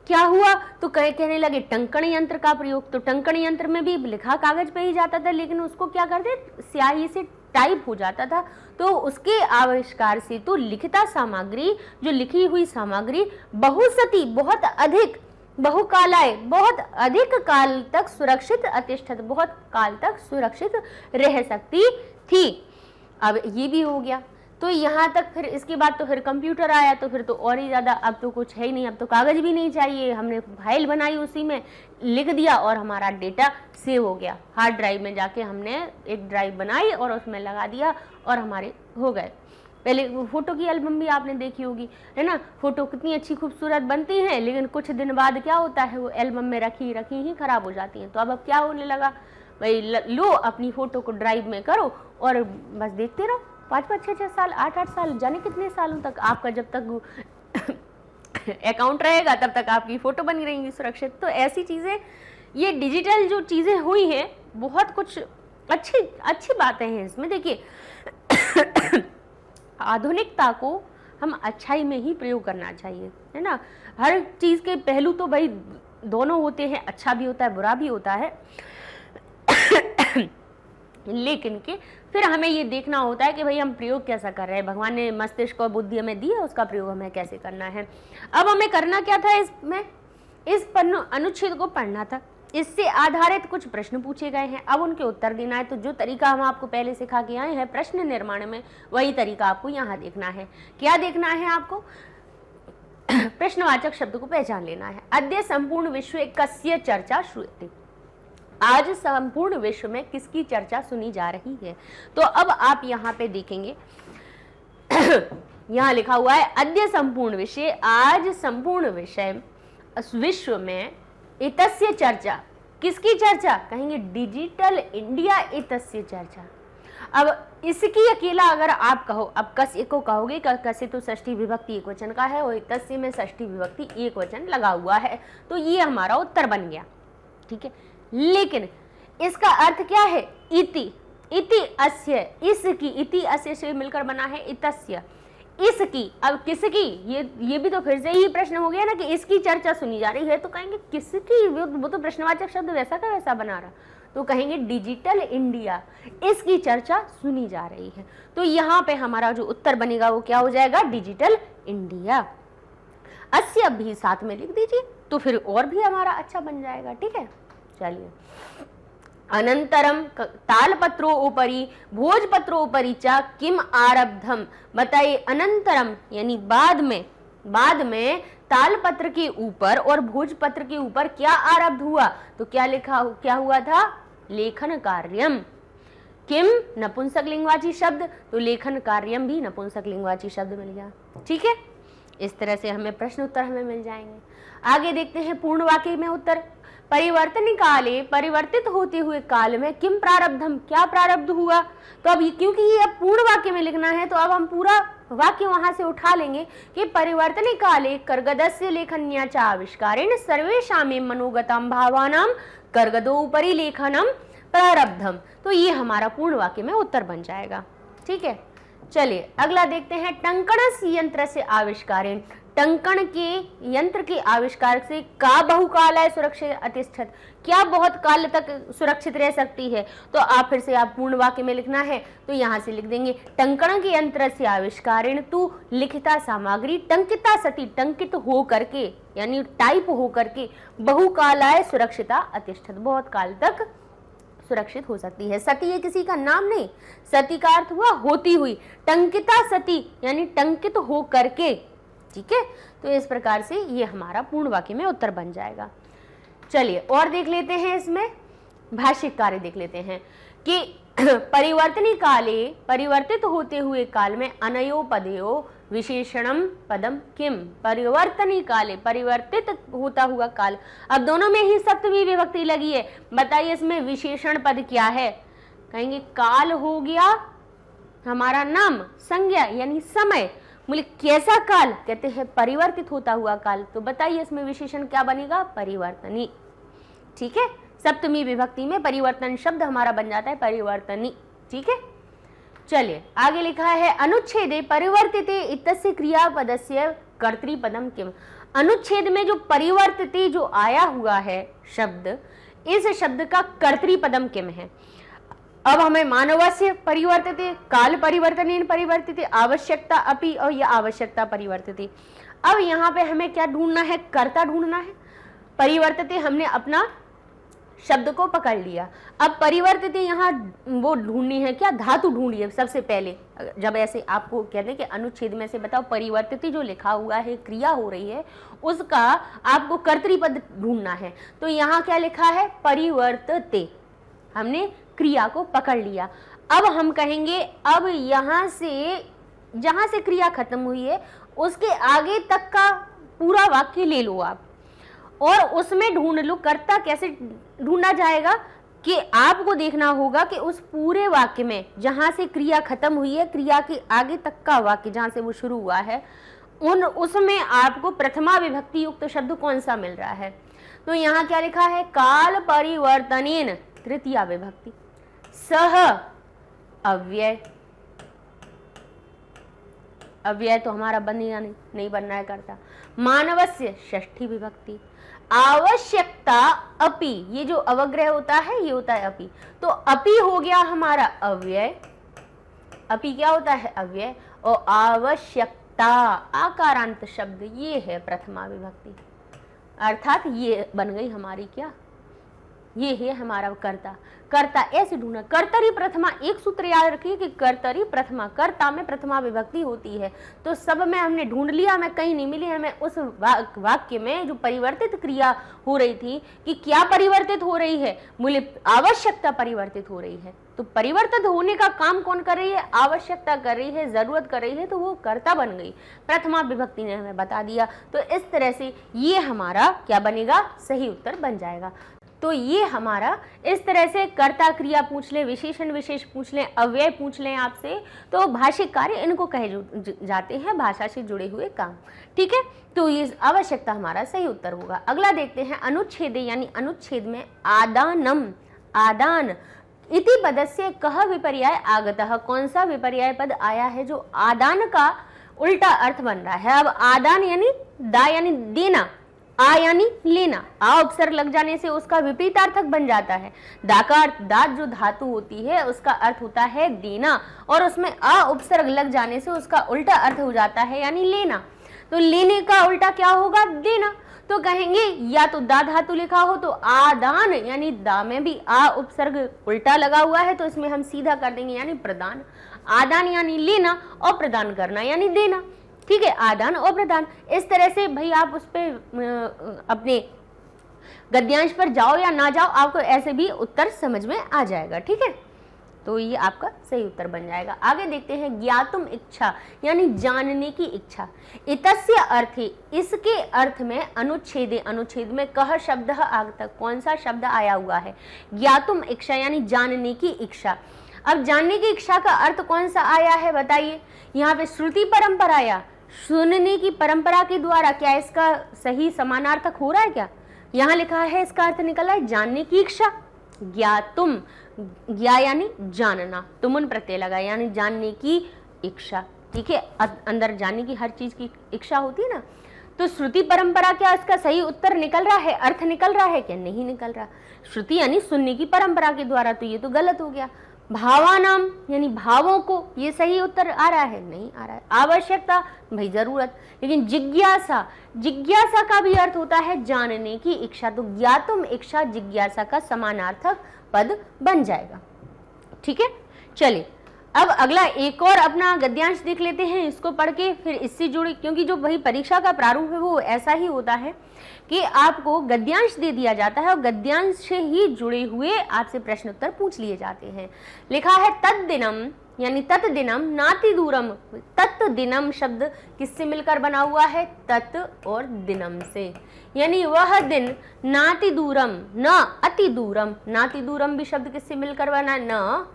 क्या हुआ, तो कहने लगे टंकण यंत्र का प्रयोग। तो टंकण यंत्र में भी लिखा कागज पे ही जाता था, लेकिन उसको क्या करते, स्याही से टाइप हो जाता था। तो उसके आविष्कार से तो लिखिता सामग्री, जो लिखी हुई सामग्री बहुसती, बहुत अधिक, बहुकालाय, बहुत अधिक काल तक सुरक्षित, अतिष्ठित, बहुत काल तक सुरक्षित रह सकती थी। अब ये भी हो गया। तो यहाँ तक फिर इसके बाद तो फिर कंप्यूटर आया, तो फिर तो और ही ज़्यादा, अब तो कुछ है ही नहीं, अब तो कागज़ भी नहीं चाहिए, हमने फाइल बनाई, उसी में लिख दिया और हमारा डेटा सेव हो गया। हार्ड ड्राइव में जाके हमने एक ड्राइव बनाई और उसमें लगा दिया और हमारे हो गए। पहले फोटो की एल्बम भी आपने देखी होगी, है ना, फोटो कितनी अच्छी खूबसूरत बनती हैं, लेकिन कुछ दिन बाद क्या होता है, वो एल्बम में रखी रखी ही खराब हो जाती हैं। तो अब क्या होने लगा, भाई लो अपनी फोटो को ड्राइव में करो और बस देखते रहो, 5-5, 6-6 साल, 8-8 साल, जाने कितने सालों तक आपका जब तक अकाउंट रहेगा तब तक आपकी फोटो बनी रहेंगी सुरक्षित। तो ऐसी चीज़ें, ये डिजिटल जो चीज़ें हुई हैं, बहुत कुछ अच्छी बातें हैं इसमें। देखिए आधुनिकता को हम अच्छाई में ही प्रयोग करना चाहिए, है ना। हर चीज़ के पहलू तो भाई दोनों होते हैं, अच्छा भी होता है, बुरा भी होता है लेकिन कि फिर हमें ये देखना होता है कि भाई हम प्रयोग कैसा कर रहे हैं। भगवान ने मस्तिष्क और बुद्धि हमें दी है, उसका प्रयोग हमें कैसे करना है। अब हमें करना क्या था, इसमें इस अनुच्छेद को पढ़ना था, इससे आधारित कुछ प्रश्न पूछे गए हैं, अब उनके उत्तर देना है। तो जो तरीका हम आपको पहले सिखा के आए हैं प्रश्न निर्माण में, वही तरीका आपको यहाँ देखना है। क्या देखना है आपको, प्रश्नवाचक शब्द को पहचान लेना है। अद्य संपूर्ण विश्व कस्य चर्चा श्रूयते, आज संपूर्ण विश्व में किसकी चर्चा सुनी जा रही है। तो अब आप यहाँ पे देखेंगे यहाँ लिखा हुआ है अद्य संपूर्ण विषय, आज संपूर्ण विषय विश्व में इतस्य चर्चा, किसकी चर्चा, कहेंगे डिजिटल इंडिया इतस्य चर्चा। अब इसकी अकेला अगर आप कहो, अब कस्य को कहोगे, कस्य तो षष्ठी विभक्ति एक वचन का है और इतस्य में षष्ठी विभक्ति एक वचन लगा हुआ है, तो ये हमारा उत्तर बन गया, ठीक है। लेकिन इसका अर्थ क्या है, इति, इति अस्य, इसकी, इति अस्य से मिलकर बना है इतस्य, इसकी। अब किसकी, ये भी तो फिर से ही प्रश्न हो गया ना कि इसकी चर्चा सुनी जा रही है, तो कहेंगे किसकी, वो तो प्रश्नवाचक शब्द वैसा का वैसा बना रहा, तो कहेंगे डिजिटल इंडिया, इसकी चर्चा सुनी जा रही है। तो यहाँ पे हमारा जो उत्तर बनेगा वो क्या हो जाएगा, डिजिटल इंडिया। अस्य भी साथ में लिख दीजिए, तो फिर और भी हमारा अच्छा बन जाएगा, ठीक है। चलिए, अनंतरम तालपत्रो उपरि भोजपत्रोपरि च किम आरब्धम, बताइए अनंतरम यानी बाद में तालपत्र के ऊपर और भोजपत्र के ऊपर क्या आरब्ध हुआ, तो क्या हुआ था, लेखन कार्यम। किम नपुंसक लिंगवाची शब्द, तो लेखन कार्यम भी नपुंसक लिंगवाची शब्द मिल गया, ठीक है। इस तरह से हमें प्रश्न उत्तर हमें मिल जाएंगे। आगे देखते हैं पूर्ण वाक्य में उत्तर। परिवर्तन काले, परिवर्तित होते हुए काल में किम प्रारब्धम, क्या प्रारब्ध हुआ। तो अब क्योंकि ये अब पूर्ण वाक्य में लिखना है, तो अब हम पूरा वाक्य वहां से उठा लेंगे कि परिवर्तन काले कर्गदस्य लेखन्या च आविष्कारेण सर्वेषां मनोगतम भावानां कर्गदोपरि लेखनम प्रारब्धम। तो ये हमारा पूर्ण वाक्य में उत्तर बन जाएगा, ठीक है। चलिए अगला देखते हैं, टंकण यंत्र से आविष्कारेण, टंकण के यंत्र के आविष्कार से का बहुकालाय सुरक्षित अतिष्ठित, क्या बहुत काल तक सुरक्षित रह सकती है। तो आप फिर से आप पूर्ण वाक्य में लिखना है, तो यहाँ से लिख देंगे टंकण के यंत्र से आविष्कारेण तू लिखिता सामग्री टंकिता सती, टंकित हो करके यानी टाइप हो करके, बहुकालाय सुरक्षिता अतिष्ठित, बहुत काल तक सुरक्षित हो सकती है। सती ये किसी का नाम नहीं, सती का अर्थ हुआ होती हुई, टंकिता सती यानी टंकित हो करके, ठीक है। तो इस प्रकार से ये हमारा पूर्ण वाक्य में उत्तर बन जाएगा। चलिए और देख लेते हैं, इसमें भाषिक कार्य देख लेते हैं कि परिवर्तनी काले, परिवर्तित होते हुए काल में अनयो पदयो विशेषणम पदम किम, परिवर्तनी काले, परिवर्तित होता हुआ काल। अब दोनों में ही सप्तमी विभक्ति लगी है, बताइए इसमें विशेषण पद क्या है, कहेंगे काल हो गया हमारा नाम, संज्ञा यानी समय, बोले कैसा काल, कहते हैं परिवर्तित होता हुआ काल। तो बताइए इसमें विशेषण क्या बनेगा, परिवर्तनी, ठीक है। सप्तमी विभक्ति में परिवर्तन शब्द हमारा बन जाता है परिवर्तनी, ठीक है। चलिए आगे लिखा है, अनुच्छेदे परिवर्तिते इत्यस्य क्रियापदस्य कर्तृपदम किम। अनुच्छेद में जो परिवर्तिते जो आया हुआ है शब्द, इस शब्द का कर्तृपदम किम है। अब हमें मानवस्य परिवर्तिते, काल परिवर्तनेन परिवर्तिते, आवश्यकता अपि और या आवश्यकता परिवर्तिते। अब यहाँ पे हमें क्या ढूंढना है, कर्ता ढूंढना है। परिवर्तिते हमने अपना शब्द को पकड़ लिया, अब परिवर्तित यहाँ वो ढूंढनी है, क्या धातु ढूंढी है सबसे पहले। जब ऐसे आपको कहते हैं कि अनुच्छेद में से बताओ परिवर्तित जो लिखा हुआ है, क्रिया हो रही है, उसका आपको कर्तृपद ढूंढना है। तो यहाँ क्या लिखा है, परिवर्तते, हमने क्रिया को पकड़ लिया। अब हम कहेंगे अब यहाँ से जहाँ से क्रिया खत्म हुई है उसके आगे तक का पूरा वाक्य ले लो आप और उसमें ढूंढ लो। कर्ता कैसे ढूंढा जाएगा कि आपको देखना होगा कि उस पूरे वाक्य में जहां से क्रिया खत्म हुई है, क्रिया के आगे तक का वाक्य जहां से वो शुरू हुआ है, उसमें आपको प्रथमा विभक्ति युक्त शब्द कौन सा मिल रहा है। तो यहाँ क्या लिखा है, काल परिवर्तनेन तृतीया विभक्ति, सह अव्यय, अव्यय तो हमारा बनेगा नहीं बनना है कर्ता। मानवस्य षष्ठी विभक्ति, आवश्यकता अपि, ये जो अवग्रह होता है ये होता है अपि, तो अपि हो गया हमारा अव्यय, अपि क्या होता है अव्यय, और आवश्यकता आकारांत शब्द ये है प्रथमा विभक्ति, अर्थात ये बन गई हमारी क्या, ये है हमारा कर्ता। कर्ता ऐसे ढूंढना, कर्तरी प्रथमा, एक सूत्र याद रखिए कि कर्तरी प्रथमा, कर्ता में प्रथमा विभक्ति होती है। तो सब में हमने ढूंढ लिया, हमें कहीं नहीं मिली, हमें उस वाक्य में जो परिवर्तित क्रिया हो रही थी कि क्या परिवर्तित हो रही है, मूल्य आवश्यकता परिवर्तित हो रही है। तो परिवर्तित होने का काम कौन कर रही है, आवश्यकता कर रही है, जरूरत कर रही है, तो वो कर्ता बन गई, प्रथमा विभक्ति ने हमें बता दिया। तो इस तरह से ये हमारा क्या बनेगा, सही उत्तर बन जाएगा। तो ये हमारा इस तरह से कर्ता क्रिया पूछ ले, विशेषण विशेष पूछ लें, अव्यय पूछ लें आपसे, तो भाषिक कार्य इनको कहे जाते हैं, भाषा से जुड़े हुए काम। ठीक है, तो ये आवश्यकता हमारा सही उत्तर होगा। अगला देखते हैं अनुच्छेद, यानी अनुच्छेद में आदानम, आदान इति पदस्य कह विपर्याय आगतः, कौन सा विपर्याय पद आया है जो आदान का उल्टा अर्थ बन रहा है। अब आदान यानी दा यानी देना, आ यानी लेना, आ उपसर्ग लग जाने से उसका विपरीतार्थक बन जाता है। दा का अर्थ, दात जो धातु होती है उसका अर्थ होता है देना, और उसमें आ उपसर्ग लग जाने से उसका उल्टा अर्थ हो जाता है यानी लेना। तो लेने का उल्टा क्या होगा, देना। तो कहेंगे या तो दा धातु लिखा हो तो आदान, यानी दा में भी आ उपसर्ग उल्टा लगा हुआ है तो इसमें हम सीधा कर देंगे यानी प्रदान। आदान यानी लेना और प्रदान करना यानी देना। ठीक है, आदान और प्रदान। इस तरह से भाई आप उस पर अपने गद्यांश पर जाओ या ना जाओ, आपको ऐसे भी उत्तर समझ में आ जाएगा। ठीक है, तो ये आपका सही उत्तर बन जाएगा। आगे देखते हैं ज्ञातुम इच्छा, यानी जानने की इच्छा। इतस्य अर्थे, इसके अर्थ में अनुच्छेदे, अनुच्छेद में कह शब्द आगतः, कौन सा शब्द आया हुआ है, ज्ञातुम इच्छा यानी जानने की इच्छा। अब जानने की इच्छा का अर्थ कौन सा आया है बताइए। यहाँ पे श्रुति परंपरा या सुनने की परंपरा के द्वारा, क्या इसका सही समानार्थक हो रहा है क्या। यहाँ लिखा है इसका अर्थ निकल रहा है जानने की इच्छा। ज्ञातुम, ज्ञा यानी जानना, तुमन प्रत्यय लगा यानी जानने की इच्छा। ठीक है, अंदर जानने की हर चीज की इच्छा होती है ना। तो श्रुति परंपरा, क्या इसका सही उत्तर निकल रहा है, अर्थ निकल रहा है क्या, नहीं निकल रहा। श्रुति यानी सुनने की परंपरा के द्वारा, तो ये तो गलत हो गया। भावानाम यानी भावों को, ये सही उत्तर आ रहा है, नहीं आ रहा है। आवश्यकता भाई जरूरत, लेकिन जिज्ञासा, जिज्ञासा का भी अर्थ होता है जानने की इच्छा। तो ज्ञातुम इच्छा जिज्ञासा का समानार्थक पद बन जाएगा। ठीक है, चलिए अब अगला एक और अपना गद्यांश देख लेते हैं, इसको पढ़ के फिर इससे जुड़े, क्योंकि जो वही परीक्षा का प्रारूप है वो ऐसा ही होता है कि आपको गद्यांश दे दिया जाता है और गद्यांश से ही जुड़े हुए आपसे प्रश्न उत्तर पूछ लिए जाते हैं। लिखा है तद्दिनम, यानी तत्दिनम नाति दूरम। तत्दिनम शब्द किससे मिलकर बना हुआ है, तत् और दिनम से, यानी वह दिन नाति दूरम, न अति दूरम। नाति दूरम भी शब्द किससे मिलकर बना, न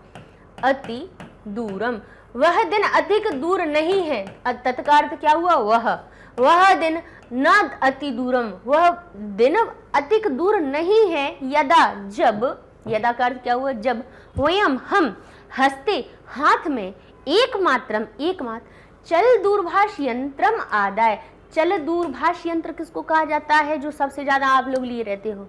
अति दूरम। वह दिन अधिक दूर नहीं है, तत्कार्थ क्या हुआ, वह दिन न अति दूरम, वह दिन अधिक दूर नहीं है। यदा, जब, यदा का अर्थ क्या हुआ, जब। वयम हम, हस्ते हाथ में, एकमात्रम एकमात्र, चल दूरभाष यंत्रम आदाय, चल दूरभाष यंत्र किसको कहा जाता है, जो सबसे ज्यादा आप लोग लिए रहते हो?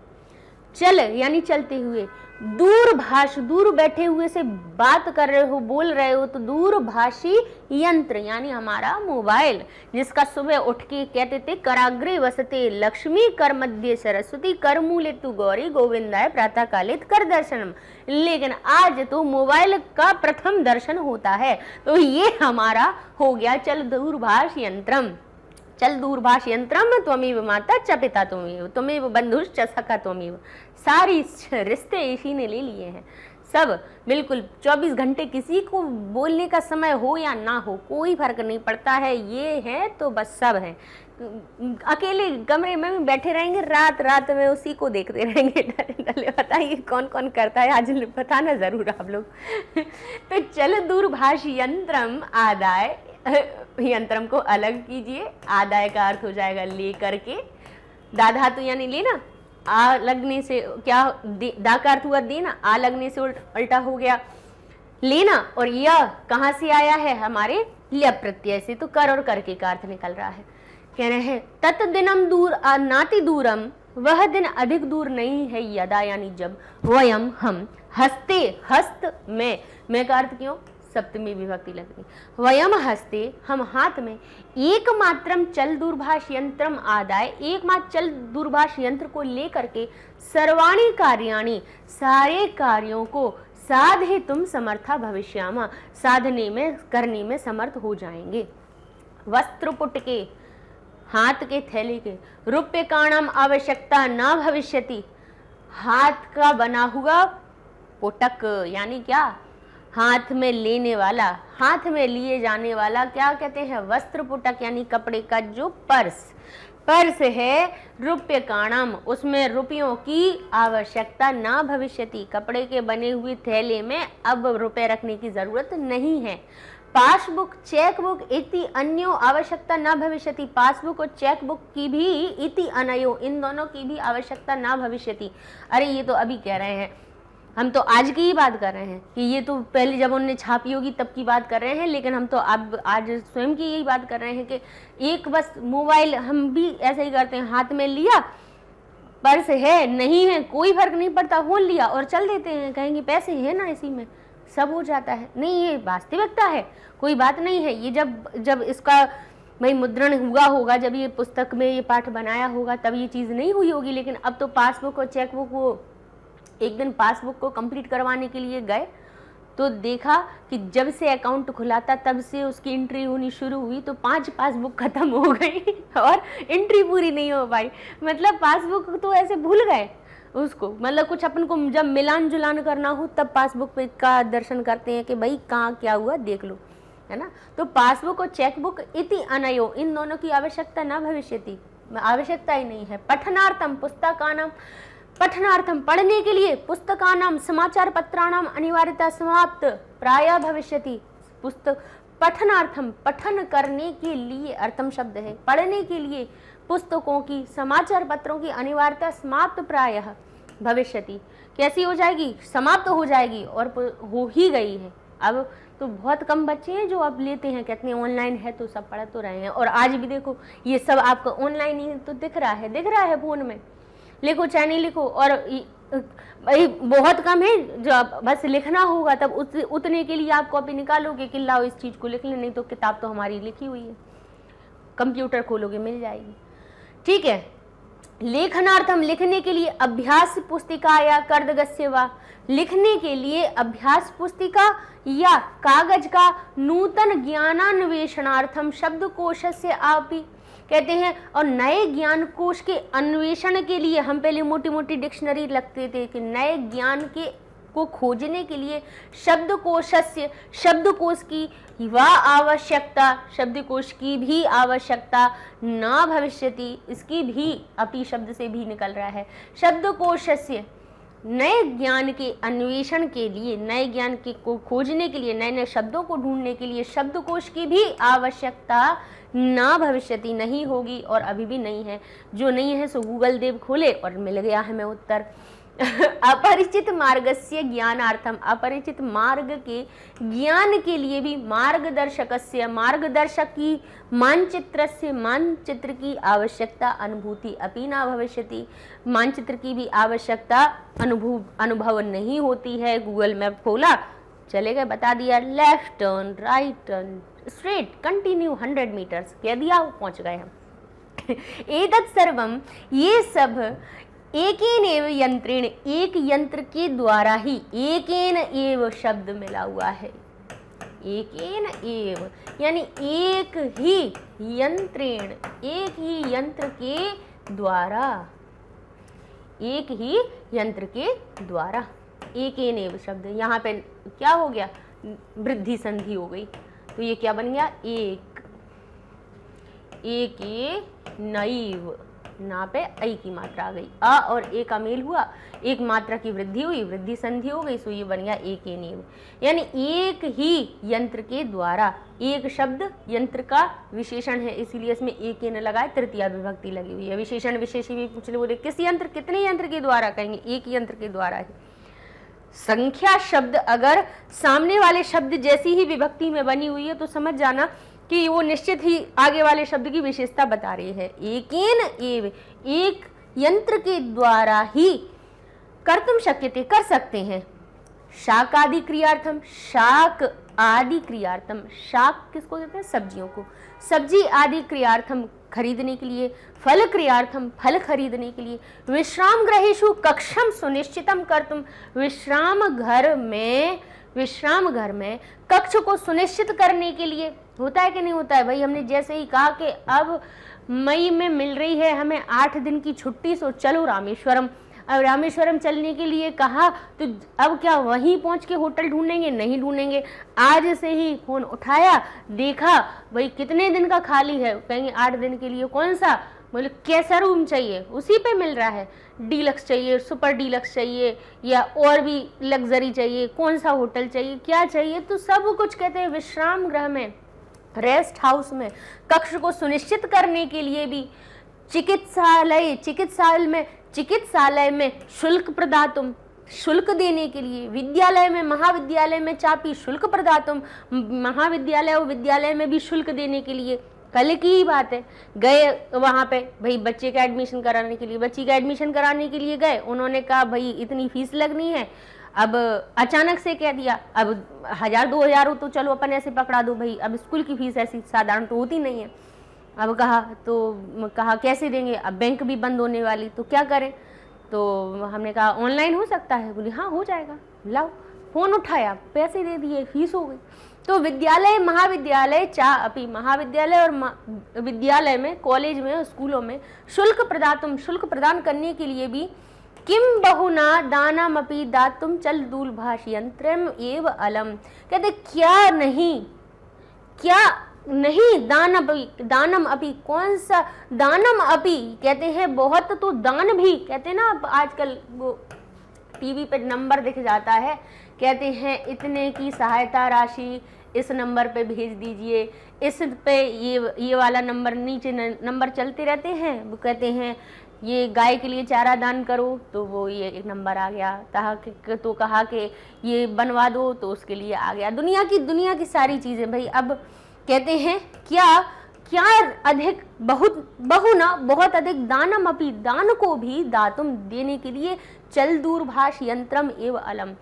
चल यानी चलते हुए, दूरभाष दूर बैठे हुए से बात कर रहे हो, बोल रहे हो, तो दूरभाषी यंत्र यानी हमारा मोबाइल, जिसका सुबह उठ के कहते थे कराग्रे वसते लक्ष्मी कर मध्य सरस्वती कर मूले तु गौरी गोविंदाय प्रातः कालित कर दर्शनम, लेकिन आज तो मोबाइल का प्रथम दर्शन होता है। तो ये हमारा हो गया चल दूरभाष यंत्रम। चल दूरभाष यंत्रम त्वमेव माता च पिता त्वमेव बंधुश्च सखा त्वमेव, सारी रिश्ते इसी ने ले लिए हैं सब, बिल्कुल 24 घंटे किसी को बोलने का समय हो या ना हो कोई फर्क नहीं पड़ता है, ये है तो बस सब है। अकेले कमरे में बैठे रहेंगे, रात रात में उसी को देखते रहेंगे। बताइए कौन कौन करता है, आज बताना जरूर आप लोग। तो चल दूरभाष यंत्रम आदाय, यंत्रम को अलग कीजिए, आदाय का अर्थ हो जाएगा लेकर के, दा धातु यानी लेना, आ लगने से क्या दा का अर्थ हुआ देना, आ लगने से उल्टा हो गया लेना, और यह कहाँ से आया है, हमारे ल्य प्रत्यय से, तो कर और करके का अर्थ निकल रहा है। कह रहे हैं तत् दिनम दूर नाति दूरम, वह दिन अधिक दूर नहीं है, यदा यानी जब, वयम हम, हस्ते हस्त में का अर्थ क्यों, सप्तमी विभक्ति लग गई, वयम हस्ते हम हाथ में, एकमात्रम चल दूरभाष यंत्रम आदाय, एकमात्र चल दूरभाष यंत्र को लेकर के, सर्वाणी कार्याणि सारे कार्यों को, साधे तुम समर्था भविष्यामा साधने में करने में समर्थ हो जाएंगे। वस्त्रपुट के हाथ के थैले के, रुपये काणाम आवश्यकता न भविष्यति, हाथ का बना हुआ पुटक यानी क्या, हाथ में लेने वाला, हाथ में लिए जाने वाला क्या कहते हैं, वस्त्र पुटक यानी कपड़े का जो पर्स है, रुपये काणम उसमें रुपयों की आवश्यकता ना भविष्यति, कपड़े के बने हुए थैले में अब रुपए रखने की जरूरत नहीं है। पासबुक चेकबुक इति अन्यो आवश्यकता ना भविष्यति, पासबुक और चेकबुक की भी इति अनयो, इन दोनों की भी आवश्यकता ना भविष्यति। अरे ये तो अभी कह रहे हैं, हम तो आज की ही बात कर रहे हैं कि ये तो पहले जब उन्होंने छापी होगी तब की बात कर रहे हैं, लेकिन हम तो अब आज स्वयं की यही बात कर रहे हैं कि एक बस मोबाइल, हम भी ऐसे ही करते हैं, हाथ में लिया, पर्स है नहीं है कोई फर्क नहीं पड़ता, फोन लिया और चल देते हैं, कहेंगे पैसे है ना इसी में सब हो जाता है। नहीं, ये वास्तविकता है, कोई बात नहीं है। ये जब इसका भाई मुद्रण हुआ होगा, जब ये पुस्तक में ये पाठ बनाया होगा तब ये चीज़ नहीं हुई होगी, लेकिन अब तो पासबुक और चेकबुक, वो एक दिन पासबुक को कंप्लीट करवाने के लिए गए तो देखा कि जब से अकाउंट खुला था तब से उसकी एंट्री होनी शुरू हुई तो 5 पासबुक खत्म हो गई और एंट्री पूरी नहीं हो पाई। मतलब पासबुक तो ऐसे भूल गए उसको, मतलब कुछ अपन को जब मिलान जुलान करना हो तब पासबुक पे का दर्शन करते हैं कि भाई कहाँ क्या हुआ देख लो, है ना। तो पासबुक और चेकबुक इति अनयो, इन दोनों की आवश्यकता न भविष्यति, आवश्यकता ही नहीं है। पठनार्थम पुस्तकानाम, पठनार्थम पढ़ने के लिए, पुस्तकानाम समाचार पत्राणाम अनिवार्यता समाप्त प्राय भविष्यति, पुस्तक पठनार्थम पठन करने के लिए, अर्थम शब्द है पढ़ने के लिए, पुस्तकों की समाचार पत्रों की अनिवार्यता समाप्त प्रायः भविष्यति, कैसी हो जाएगी, समाप्त हो जाएगी और हो ही गई है। अब तो बहुत कम बच्चे हैं जो अब लेते हैं, कहते हैं ऑनलाइन है तो सब पढ़ तो रहे हैं, और आज भी देखो ये सब आपको ऑनलाइन ही तो दिख रहा है फोन में, लिखो चाहे नहीं लिखो। और भाई बहुत कम है जो बस लिखना होगा तब उतने के लिए आप कॉपी निकालोगे कि लाओ इस चीज़ को लिख ले, नहीं तो किताब तो हमारी लिखी हुई है, कंप्यूटर खोलोगे मिल जाएगी, ठीक है। लेखनार्थम लिखने के लिए, अभ्यास पुस्तिका या कर्दगस्य वा, लिखने के लिए अभ्यास पुस्तिका या कागज का, नूतन ज्ञानान्वेषणार्थम शब्दकोशस्य आपि, कहते हैं। और नए ज्ञान कोश के अन्वेषण के लिए, हम पहले मोटी मोटी डिक्शनरी लगते थे कि नए ज्ञान के को खोजने के लिए शब्दकोशस्य, शब्दकोश की वह आवश्यकता, शब्दकोश की भी आवश्यकता न भविष्यति, इसकी भी अपी शब्द से भी निकल रहा है। शब्दकोशस्य नए ज्ञान के अन्वेषण के लिए, नए ज्ञान के को खोजने के लिए, नए नए शब्दों को ढूंढने के लिए शब्दकोश की भी आवश्यकता ना भविष्यति, नहीं होगी और अभी भी नहीं है। जो नहीं है सो गूगल देव खोले और मिल गया हमें उत्तर। अपरिचित मार्गस्य ज्ञानार्थम, अपरिचित मार्ग के ज्ञान के लिए भी मार्गदर्शकस्य, मार्गदर्शक की, मानचित्रस्य, मानचित्र की आवश्यकता अनुभूति अपि न भविष्यति, मानचित्र की भी आवश्यकता अनुभव नहीं होती है। गूगल मैप खोला, चले गए, बता दिया left turn, right turn, straight, continue 100 meters कह दिया, पहुंच गए हम। एतत् सर्वम, ये सब एकेन एव यंत्रेण, एक यंत्र के द्वारा ही, एकेन एव शब्द मिला हुआ है, एकेन एव यानी एक ही यंत्रेण, एक ही यंत्र के द्वारा, एक ही यंत्र के द्वारा, एकेन एव शब्द, यहाँ पे क्या हो गया, वृद्धि संधि हो गई, तो ये क्या बन गया, एक नैव, ना पे ऐ की मात्रा आ गई, अ और ए का मेल हुआ, एक मात्रा की वृद्धि हुई, वृद्धि संधि हो गई, सो ये बन गया एकेन एव, यानी एक ही यंत्र के द्वारा, एक शब्द यंत्र का विशेषण है, इसीलिए इसमें एकेन लगा है, तृतीया विभक्ति लगी हुई है। विशेषण विशेषी भी पूछ ले, बोले किस यंत्र, कितने यंत्र के द्वारा, कहेंगे एक यंत्र के द्वारा है। संख्या शब्द अगर सामने वाले शब्द जैसी ही विभक्ति में बनी हुई है तो समझ जाना कि वो निश्चित ही आगे वाले शब्द की विशेषता बता रही है। एकेन एव, एक यंत्र के द्वारा ही कर्तुम शक्यते, कर सकते हैं। शाक आदि क्रियार्थम, शाक आदि क्रियार्थम, शाक किसको कहते हैं, सब्जियों को, सब्जी आदि क्रियार्थम खरीदने के लिए, फल क्रियार्थम फल खरीदने के लिए, विश्राम गृहेषु कक्षम सुनिश्चितम कर्तुम, विश्राम घर में कक्ष को सुनिश्चित करने के लिए, होता है कि नहीं होता है भाई, हमने जैसे ही कहा कि अब मई में मिल रही है हमें 8 दिन की छुट्टी, सो चलो रामेश्वरम, अब रामेश्वरम चलने के लिए कहा तो अब क्या वहीं पहुंच के होटल ढूंढेंगे, नहीं ढूंढेंगे, आज से ही फोन उठाया, देखा भाई कितने दिन का खाली है, कहेंगे 8 दिन के लिए, कौन सा, बोले कैसा रूम चाहिए, उसी पे मिल रहा है, डीलक्स चाहिए, सुपर डीलक्स चाहिए, या और भी लग्जरी चाहिए, कौन सा होटल चाहिए, क्या चाहिए, तो सब कुछ कहते हैं विश्राम गृह में, रेस्ट हाउस में, कक्ष को सुनिश्चित करने के लिए भी, चिकित्सालय में शुल्क प्रदातुम, शुल्क देने के लिए, विद्यालय में, महाविद्यालय में चापी शुल्क प्रदातुम, महाविद्यालय और विद्यालय में भी शुल्क देने के लिए। कल की ही बात है, गए वहाँ पे भाई बच्चे का एडमिशन कराने के लिए, बच्ची का एडमिशन कराने के लिए गए, उन्होंने कहा भाई इतनी फीस लगनी है, अब अचानक से कह दिया, अब 1000-2000 हो तो चलो अपन ऐसे पकड़ा दो भाई, अब स्कूल की फीस ऐसी साधारण तो होती नहीं है, अब कहा कैसे देंगे, अब बैंक भी बंद होने वाली, तो क्या करें, तो हमने कहा ऑनलाइन हो सकता है, बोली हाँ हो जाएगा, लाओ, फोन उठाया, पैसे दे दिए, फीस हो गई। तो विद्यालय, महाविद्यालय महाविद्यालय और विद्यालय में, कॉलेज में, स्कूलों में शुल्क प्रदातुम, शुल्क प्रदान करने के लिए भी, किम बहुना दानमपि दातुम चल दूरभाष यंत्रम एव अलम, कहते क्या नहीं दानम अपि, कौन सा दानम अपि, कहते हैं बहुत, तो दान भी, कहते हैं ना आजकल वो टीवी पे नंबर दिख जाता है, कहते हैं इतने की सहायता राशि इस नंबर पे भेज दीजिए, इस पे ये वाला नंबर, नीचे नंबर चलते रहते हैं, वो कहते हैं ये गाय के लिए चारा दान करो, तो वो ये एक नंबर आ गया, तो कहा कि ये बनवा दो, तो उसके लिए आ गया, दुनिया की सारी चीज़ें भाई। अब कहते हैं क्या अधिक, बहुत अधिक, दानम अपि, दान को भी दातुम देने के लिए, चल दूरभाष यंत्रम एव अलम,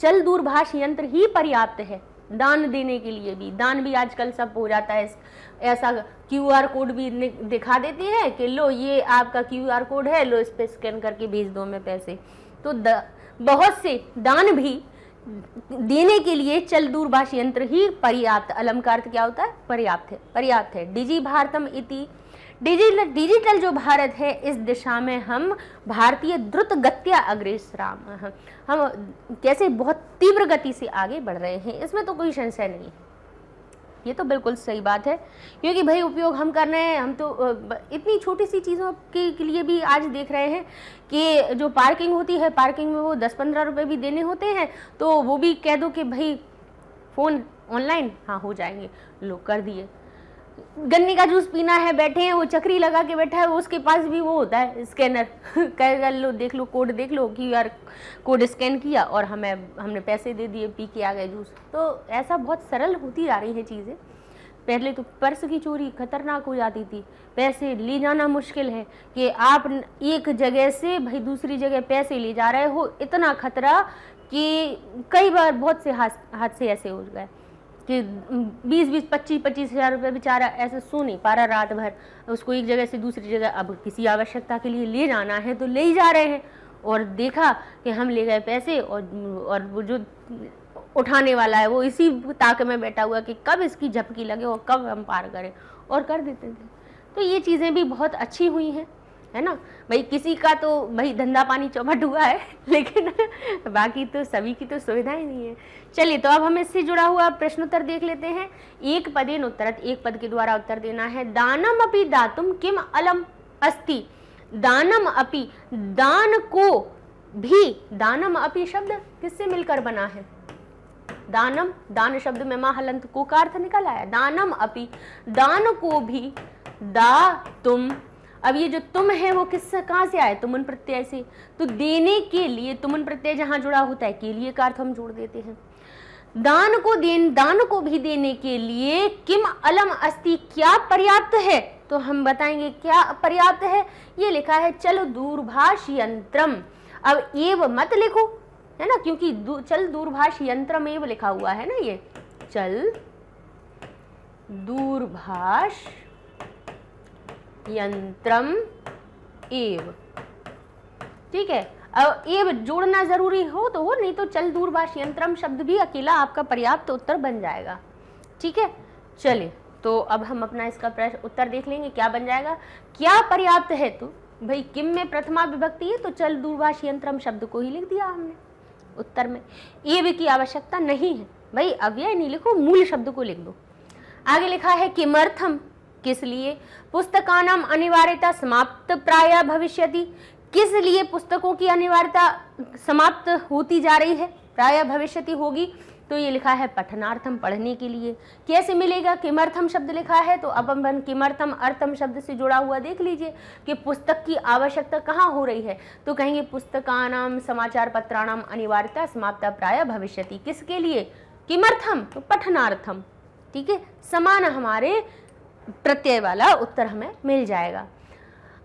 चल दूरभाष यंत्र ही पर्याप्त है दान देने के लिए भी। दान भी आजकल सब हो जाता है, ऐसा QR कोड भी दिखा देती है कि लो ये आपका QR कोड है, लो इस पे स्कैन करके भेज दो मैं पैसे, तो बहुत से दान भी देने के लिए चल दूरभाष यंत्र ही पर्याप्त, अलम का अर्थ क्या होता है, पर्याप्त है। डिजी भारतम इति, डिजिटल जो भारत है, इस दिशा में हम भारतीय द्रुत गत्या अग्रेसराम, हम कैसे बहुत तीव्र गति से आगे बढ़ रहे हैं, इसमें तो कोई संशय नहीं है, ये तो बिल्कुल सही बात है, क्योंकि भाई उपयोग हम कर रहे हैं, हम तो इतनी छोटी सी चीज़ों के लिए भी आज देख रहे हैं कि जो पार्किंग होती है, पार्किंग में वो 10-15 रुपये भी देने होते हैं, तो वो भी कह दो कि भाई फ़ोन ऑनलाइन, हाँ हो जाएंगे, लोग कर दिए। गन्ने का जूस पीना है, बैठे हैं, वो चक्री लगा के बैठा है, उसके पास भी वो होता है स्कैनर कहेगा लो देख लो कोड देख लो, QR कोड स्कैन किया और हमने पैसे दे दिए, पी के आ गए जूस। तो ऐसा बहुत सरल होती जा रही है चीज़ें। पहले तो पर्स की चोरी खतरनाक हो जाती थी, पैसे ले जाना मुश्किल है कि आप एक जगह से भाई दूसरी जगह पैसे ले जा रहे हो, इतना खतरा कि कई बार बहुत से हादसे ऐसे हो गए कि 20-20, 25-25 हज़ार रुपये बेचारा ऐसे सो नहीं पा रहा रात भर, उसको एक जगह से दूसरी जगह अब किसी आवश्यकता के लिए ले जाना है तो ले ही जा रहे हैं, और देखा कि हम ले गए पैसे और वो जो उठाने वाला है वो इसी ताक में बैठा हुआ कि कब इसकी झपकी लगे और कब हम पार करें, और कर देते थे। तो ये चीज़ें भी बहुत अच्छी हुई हैं, है ना भाई। किसी का तो भाई धंधा पानी चौपट हुआ है, लेकिन बाकी तो सभी की तो सुविधाएं नहीं है। चलिए, तो अब हम इससे जुड़ा हुआ प्रश्नोत्तर देख लेते हैं। एक पदेन उत्तरत, एक पद के द्वारा उत्तर देना है। दानम अपि दातुम किम अलम अस्ति। दानम अपि, दान को भी, दानम अपि शब्द किससे मिलकर बना है? दानम, दान शब्द में मां हलंत को का अर्थ निकल आया। दानम अपि, दान को भी, दा तुम। अब ये जो तुम है वो किससे, कहां से आए? तुमन प्रत्यय से। तो देने के लिए तुमन प्रत्यय जहां जुड़ा होता है के लिए का अर्थ हम जोड़ देते हैं। दान को भी देने के लिए किम अलम अस्ति, क्या पर्याप्त है? तो हम बताएंगे क्या पर्याप्त है। ये लिखा है चल दूरभाष यंत्रम। अब एव मत लिखो, है ना, क्योंकि चल दूरभाष यंत्रम एव लिखा हुआ है ना, ये चल दूरभाष यंत्रम एव, ठीक है। अब एव जोड़ना जरूरी हो तो हो, नहीं तो चल दूरभाष यंत्रम शब्द भी अकेला आपका पर्याप्त उत्तर बन जाएगा, ठीक है। चलिए, तो अब हम अपना इसका प्रश्न उत्तर देख लेंगे, क्या बन जाएगा। क्या पर्याप्त है? तो भाई किम में प्रथमा विभक्ति है तो चल दूरभाष यंत्रम शब्द को ही लिख दिया हमने उत्तर में। एव की आवश्यकता नहीं है भाई, अव्यय नहीं लिखो, मूल शब्द को लिख दो। आगे लिखा है किमर्थम, किस लिए। पुस्तकानाम अनिवार्यता समाप्त प्राय भविष्यति, किस लिए पुस्तकों की अनिवार्यता समाप्त होती जा रही है, प्राय भविष्यति होगी। तो ये लिखा है पठनार्थम, पढ़ने के लिए। कैसे मिलेगा? किमर्थम शब्द लिखा है तो अब हम किमर्थम अर्थम शब्द से जुड़ा हुआ देख लीजिए कि पुस्तक की आवश्यकता कहाँ हो रही है। तो कहेंगे पुस्तकानाम समाचार पत्राणाम अनिवार्यता समाप्ता प्राय भविष्यति, किसके लिए? किमर्थम, तो पठनार्थम, ठीक है। समान हमारे प्रत्यय वाला उत्तर हमें मिल जाएगा।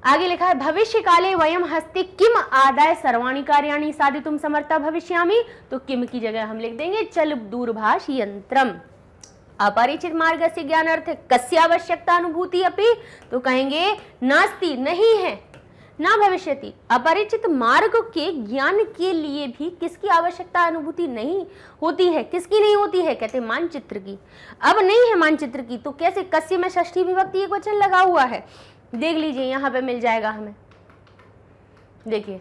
आगे लिखा है भविष्य काले वयम हस्ते किम आदाय सर्वाणि कार्याणि साधितुम समर्था भविष्यामि। तो किम की जगह हम लिख देंगे चल दूरभाष यंत्रम। अपरिचित मार्ग से ज्ञानार्थ कस्य आवश्यकता अनुभूति अपि, तो कहेंगे नास्ति, नहीं है, ना भविष्यति। अपरिचित मार्ग के ज्ञान के लिए भी किसकी आवश्यकता अनुभूति नहीं होती है? किसकी नहीं होती है? कहते मानचित्र की। अब नहीं है मानचित्र की, तो कैसे? कस्य में षष्ठी विभक्ति एक वचन लगा हुआ है, देख लीजिए यहाँ पे मिल जाएगा हमें। देखिए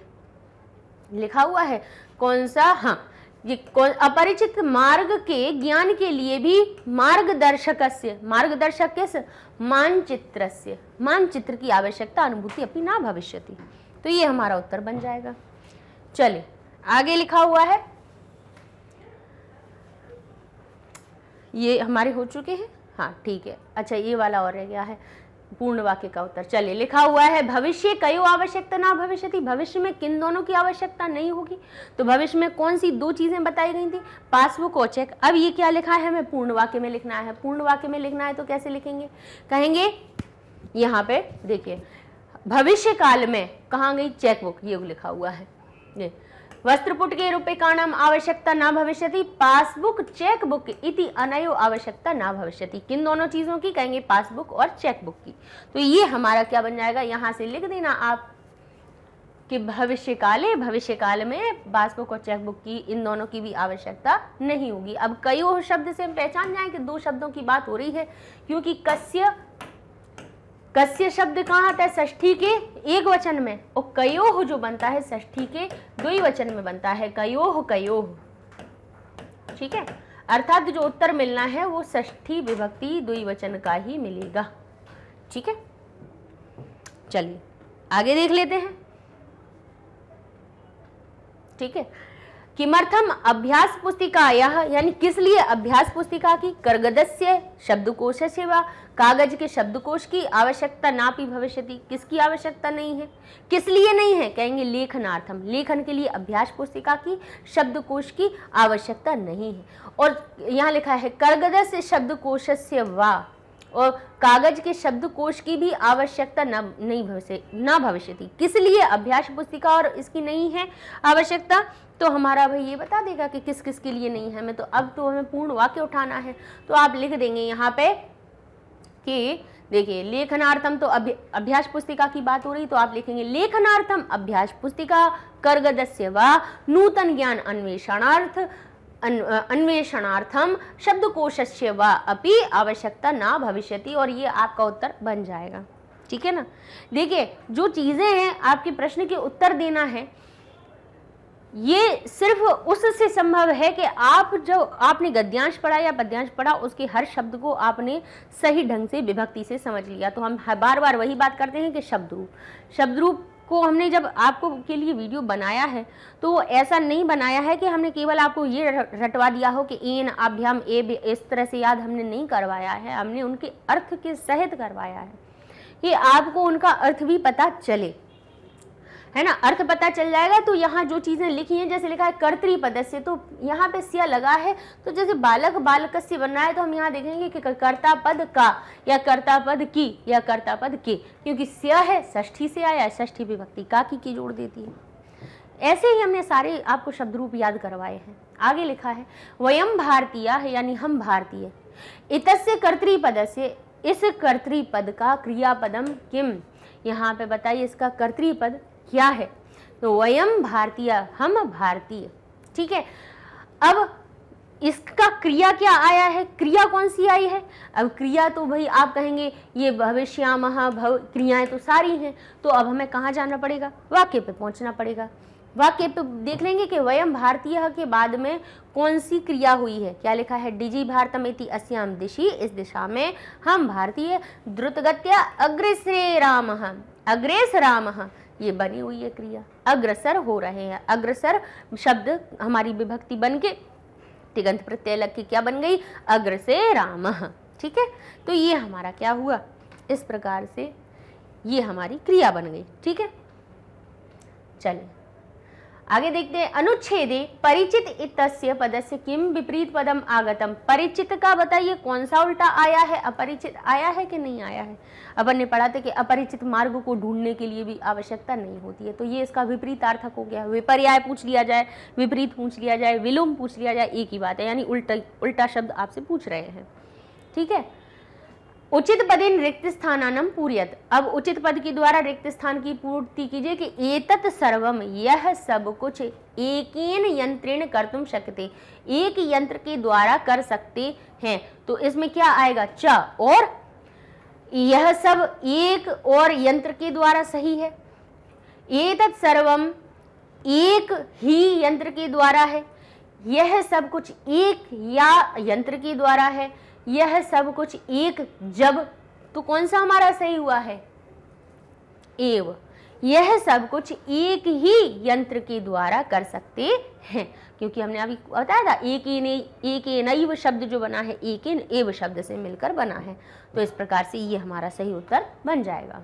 लिखा हुआ है कौन सा, हाँ ये कौन, अपरिचित मार्ग के ज्ञान के लिए भी मार्गदर्शकस्य, मार्गदर्शक किस? मानचित्रस्य, मानचित्र की आवश्यकता अनुभूति अपनी ना भविष्यति। तो ये हमारा उत्तर बन जाएगा। चलिए आगे लिखा हुआ है, ये हमारे हो चुके हैं, हाँ ठीक है। अच्छा ये वाला और रह गया है पूर्ण वाक्य का उत्तर। चलिए लिखा हुआ है भविष्य कयो आवश्यकता ना भविष्यति, भविष्य में किन दोनों की आवश्यकता नहीं होगी। तो भविष्य में कौन सी दो चीजें बताई गई थी? पासबुक और चेक। अब ये क्या लिखा है, हमें पूर्ण वाक्य में लिखना है। पूर्ण वाक्य में लिखना है तो कैसे लिखेंगे? कहेंगे यहाँ पे देखिए भविष्य काल में कहाँ गई चेकबुक, ये लिखा हुआ है। ये वस्त्रपुट के रूप्यकाणाम आवश्यकता ना भविष्यति, पासबुक चेकबुक इति अनयो आवश्यकता ना भविष्यति। किन दोनों चीजों की? कहेंगे पासबुक और चेकबुक की। तो ये हमारा क्या बन जाएगा, यहाँ से लिख देना आप कि भविष्य काल में पासबुक और चेकबुक की, इन दोनों की भी आवश्यकता नहीं होगी। अब कयो शब्द से हम पहचान जाए कि दो शब्दों की बात हो रही है, क्योंकि कस्य शब्द कहाँ आता है? षष्ठी के एक वचन में, और कयोह जो बनता है षष्ठी के द्विवचन में बनता है, कयोह कयोह, ठीक है। अर्थात जो उत्तर मिलना है वो षष्ठी विभक्ति द्विवचन का ही मिलेगा, ठीक है। चलिए आगे देख लेते हैं, ठीक है। किमर्थम अभ्यास पुस्तिकायाः, यानी किस लिए अभ्यास पुस्तिका की, कर्गदस्य शब्दकोशस्य वा, कागज के शब्दकोश की आवश्यकता नापि भविष्यति, किसकी आवश्यकता नहीं है, किस लिए नहीं है, कहेंगे लेखनार्थम, लेखन के लिए अभ्यास पुस्तिका की शब्दकोश की आवश्यकता नहीं है। और यहाँ लिखा है कर्गदस्य शब्दकोशस्य वा, और कागज के शब्दकोश की भी आवश्यकता न भविष्यति, किस लिए अभ्यास पुस्तिका और इसकी नहीं है आवश्यकता, तो हमारा भाई ये बता देगा कि किस किस के लिए नहीं है। तो अब तो हमें पूर्ण वाक्य उठाना है, तो आप लिख देंगे यहाँ पे कि देखिए लेखनार्थम, तो अभ्यास पुस्तिका की बात हो रही, तो आप लिखेंगे लेखनार्थम अभ्यास पुस्तिका कर्गदस्य वा नूतन ज्ञान अन्वेषणार्थम शब्दकोशस्य वा अपि आवश्यकता ना भविष्यति, और ये आपका उत्तर बन जाएगा। ठीक है ना। देखिए जो चीजें हैं आपके प्रश्न के उत्तर देना है, ये सिर्फ उससे संभव है कि आप जो आपने गद्यांश पढ़ा या पद्यांश पढ़ा उसके हर शब्द को आपने सही ढंग से विभक्ति से समझ लिया। तो हम बार बार वही बात करते हैं कि शब्द रूप को हमने जब आपको के लिए वीडियो बनाया है तो वो ऐसा नहीं बनाया है कि हमने केवल आपको ये रटवा दिया हो कि एन अभ्याम ए इस तरह से याद हमने नहीं करवाया है, हमने उनके अर्थ के सहित करवाया है कि आपको उनका अर्थ भी पता चले, है ना। अर्थ पता चल जाएगा। तो यहाँ जो चीजें लिखी हैं, जैसे लिखा है कर्तृपदस्य, तो यहाँ पे स्या लगा है, तो जैसे बालक बालकस्य बनना है तो हम यहाँ देखेंगे कि कर्ता पद का या कर्ता पद की या कर्ता पद के, क्योंकि स्या है षष्ठी से आया है, षष्ठी विभक्ति का की जोड़ देती है। ऐसे ही हमने सारे आपको शब्द रूप याद करवाए हैं। आगे लिखा है वयम भारतीय, यानी हम भारतीय, इतस्य कर्तृपदस्य, इस कर्तृपद का क्रियापदम किम, यहाँ पे बताइए इसका कर्तृपद क्या है। तो वयम भारतीय, हम भारतीय। ठीक है। अब इसका क्रिया क्या आया है, क्रिया कौन सी आई है। अब क्रिया तो भाई आप कहेंगे ये भविष्यामः भव, क्रियाएं तो सारी हैं, तो अब हमें कहाँ जाना पड़ेगा, वाक्य पे पहुंचना पड़ेगा। वाक्य पे देख लेंगे कि वयम भारतीय के बाद में कौन सी क्रिया हुई है। क्या लिखा है, डिजी भारतम इति अस्याम दिशि, इस दिशा में हम भारतीय, द्रुतगत्या अग्रेसरे रामः, अग्रेस रामः, ये बनी हुई है क्रिया, अग्रसर हो रहे हैं। अग्रसर शब्द हमारी विभक्ति बन के तिगंत प्रत्यय लग के क्या बन गई, अग्र से रामः। ठीक है। तो ये हमारा क्या हुआ, इस प्रकार से ये हमारी क्रिया बन गई। ठीक है। चलिए आगे देखते हैं। अनुच्छेदे परिचित इत्यस्य पदस्य किम विपरीत पदम आगतम, परिचित का बताइए कौन सा उल्टा आया है, अपरिचित आया है कि नहीं आया है। अपन ने पढ़ा था कि अपरिचित मार्ग को ढूंढने के लिए भी आवश्यकता नहीं होती है, तो ये इसका विपरीतार्थक हो गया। विपर्याय पूछ लिया जाए, विपरीत पूछ लिया जाए, विलोम पूछ लिया जाए, एक ही बात है, यानी उल्टा शब्द आपसे पूछ रहे हैं। ठीक है। उचित पदेन रिक्त स्थानानम पूर्यत, अब उचित पद के द्वारा रिक्त स्थान की पूर्ति कीजिए कि एतत् सर्वम, यह सब कुछ एकेन यंत्रेण कर्तुम शक्यते, एक यंत्र के द्वारा कर सकते हैं। तो इसमें क्या आएगा, च, और यह सब एक और यंत्र के द्वारा सही है। एतत् सर्वम एक ही यंत्र के द्वारा है, यह सब कुछ एक या यंत्र के द्वारा है, यह सब कुछ एक जब, तो कौन सा हमारा सही हुआ है, एव, यह सब कुछ एक ही यंत्र के द्वारा कर सकते हैं, क्योंकि हमने अभी बताया था एक नैव शब्द जो बना है एक एव शब्द से मिलकर बना है। तो इस प्रकार से ये हमारा सही उत्तर बन जाएगा।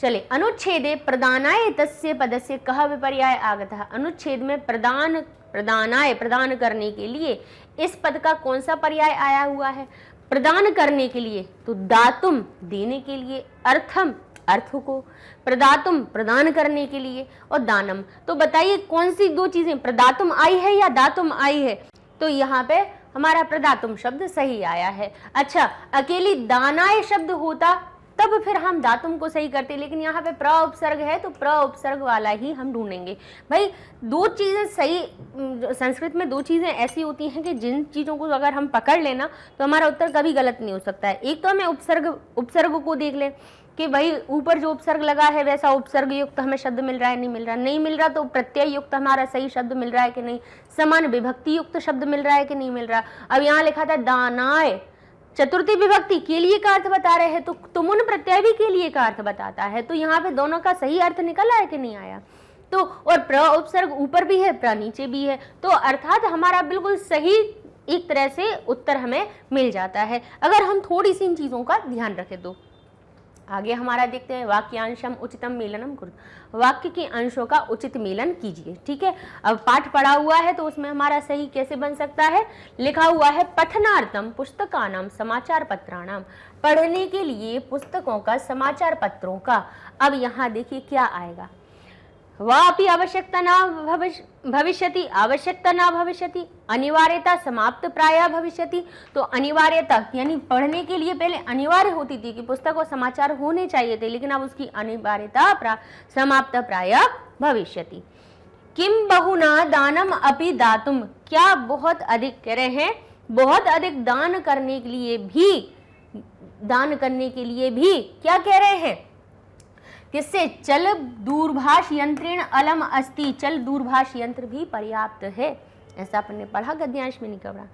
चले अनुच्छेदे प्रदानाय तस्य पदस्य कह विपर्याय आगतः, अनुच्छेद में प्रदानाय प्रदान करने के लिए इस पद का कौन सा पर्याय आया हुआ है। प्रदान करने के लिए तो दातुम, देने के लिए, अर्थम, अर्थ को, प्रदातुम प्रदान करने के लिए, और दानम। तो बताइए कौन सी दो चीजें, प्रदातुम आई है या दातुम आई है। तो यहाँ पे हमारा प्रदातुम शब्द सही आया है। अच्छा, अकेली दानाय शब्द होता तब फिर हम दातुम को सही करते, लेकिन यहाँ पे प्र उपसर्ग है तो प्र उपसर्ग वाला ही हम ढूंढेंगे। भाई दो चीजें सही, संस्कृत में दो चीजें ऐसी होती हैं कि जिन चीजों को अगर हम पकड़ लेना तो हमारा उत्तर कभी गलत नहीं हो सकता है। एक तो हमें उपसर्ग को देख ले कि भाई ऊपर जो उपसर्ग लगा है वैसा उपसर्ग युक्त हमें शब्द मिल रहा है, नहीं मिल रहा तो प्रत्यय युक्त हमारा सही शब्द मिल रहा है कि नहीं, समान विभक्ति युक्त शब्द मिल रहा है कि नहीं मिल रहा। अब यहाँ लिखा था दानाय, चतुर्थी विभक्ति के लिए का अर्थ बता रहे हैं, तो तुमुन प्रत्यय भी के लिए का अर्थ बताता है, तो यहाँ पे दोनों का सही अर्थ निकल आया कि नहीं आया। तो और प्र उपसर्ग ऊपर भी है, प्र नीचे भी है, तो अर्थात हमारा बिल्कुल सही एक तरह से उत्तर हमें मिल जाता है अगर हम थोड़ी सी इन चीजों का ध्यान रखें तो। आगे हमारा देखते हैं वाक्यांशम उचितम मेलनम कुरु, वाक्य के अंशों का उचित मेलन कीजिए। ठीक है, अब पाठ पढ़ा हुआ है तो उसमें हमारा सही कैसे बन सकता है, लिखा हुआ है पठनार्थम पुस्तकानाम समाचार पत्राणाम, पढ़ने के लिए पुस्तकों का समाचार पत्रों का। अब यहाँ देखिए क्या आएगा, वापि आवश्यकता न भविष्यति, आवश्यकता न भविष्यति, अनिवार्यता समाप्त प्राय भविष्यति। तो अनिवार्यता यानी पढ़ने के लिए पहले अनिवार्य होती थी कि पुस्तक और समाचार होने चाहिए थे, लेकिन अब उसकी अनिवार्यता समाप्त प्राय भविष्यति। किम बहुना दानम अपि दातुम, क्या बहुत अधिक कह रहे हैं, बहुत अधिक दान करने के लिए भी क्या कह रहे हैं, किससे, चल दूरभाष यंत्रेण अलम अस्ति, चल दूरभाष यंत्र भी पर्याप्त है, ऐसा अपन ने पढ़ा गद्यांश में, नहीं पढ़ा।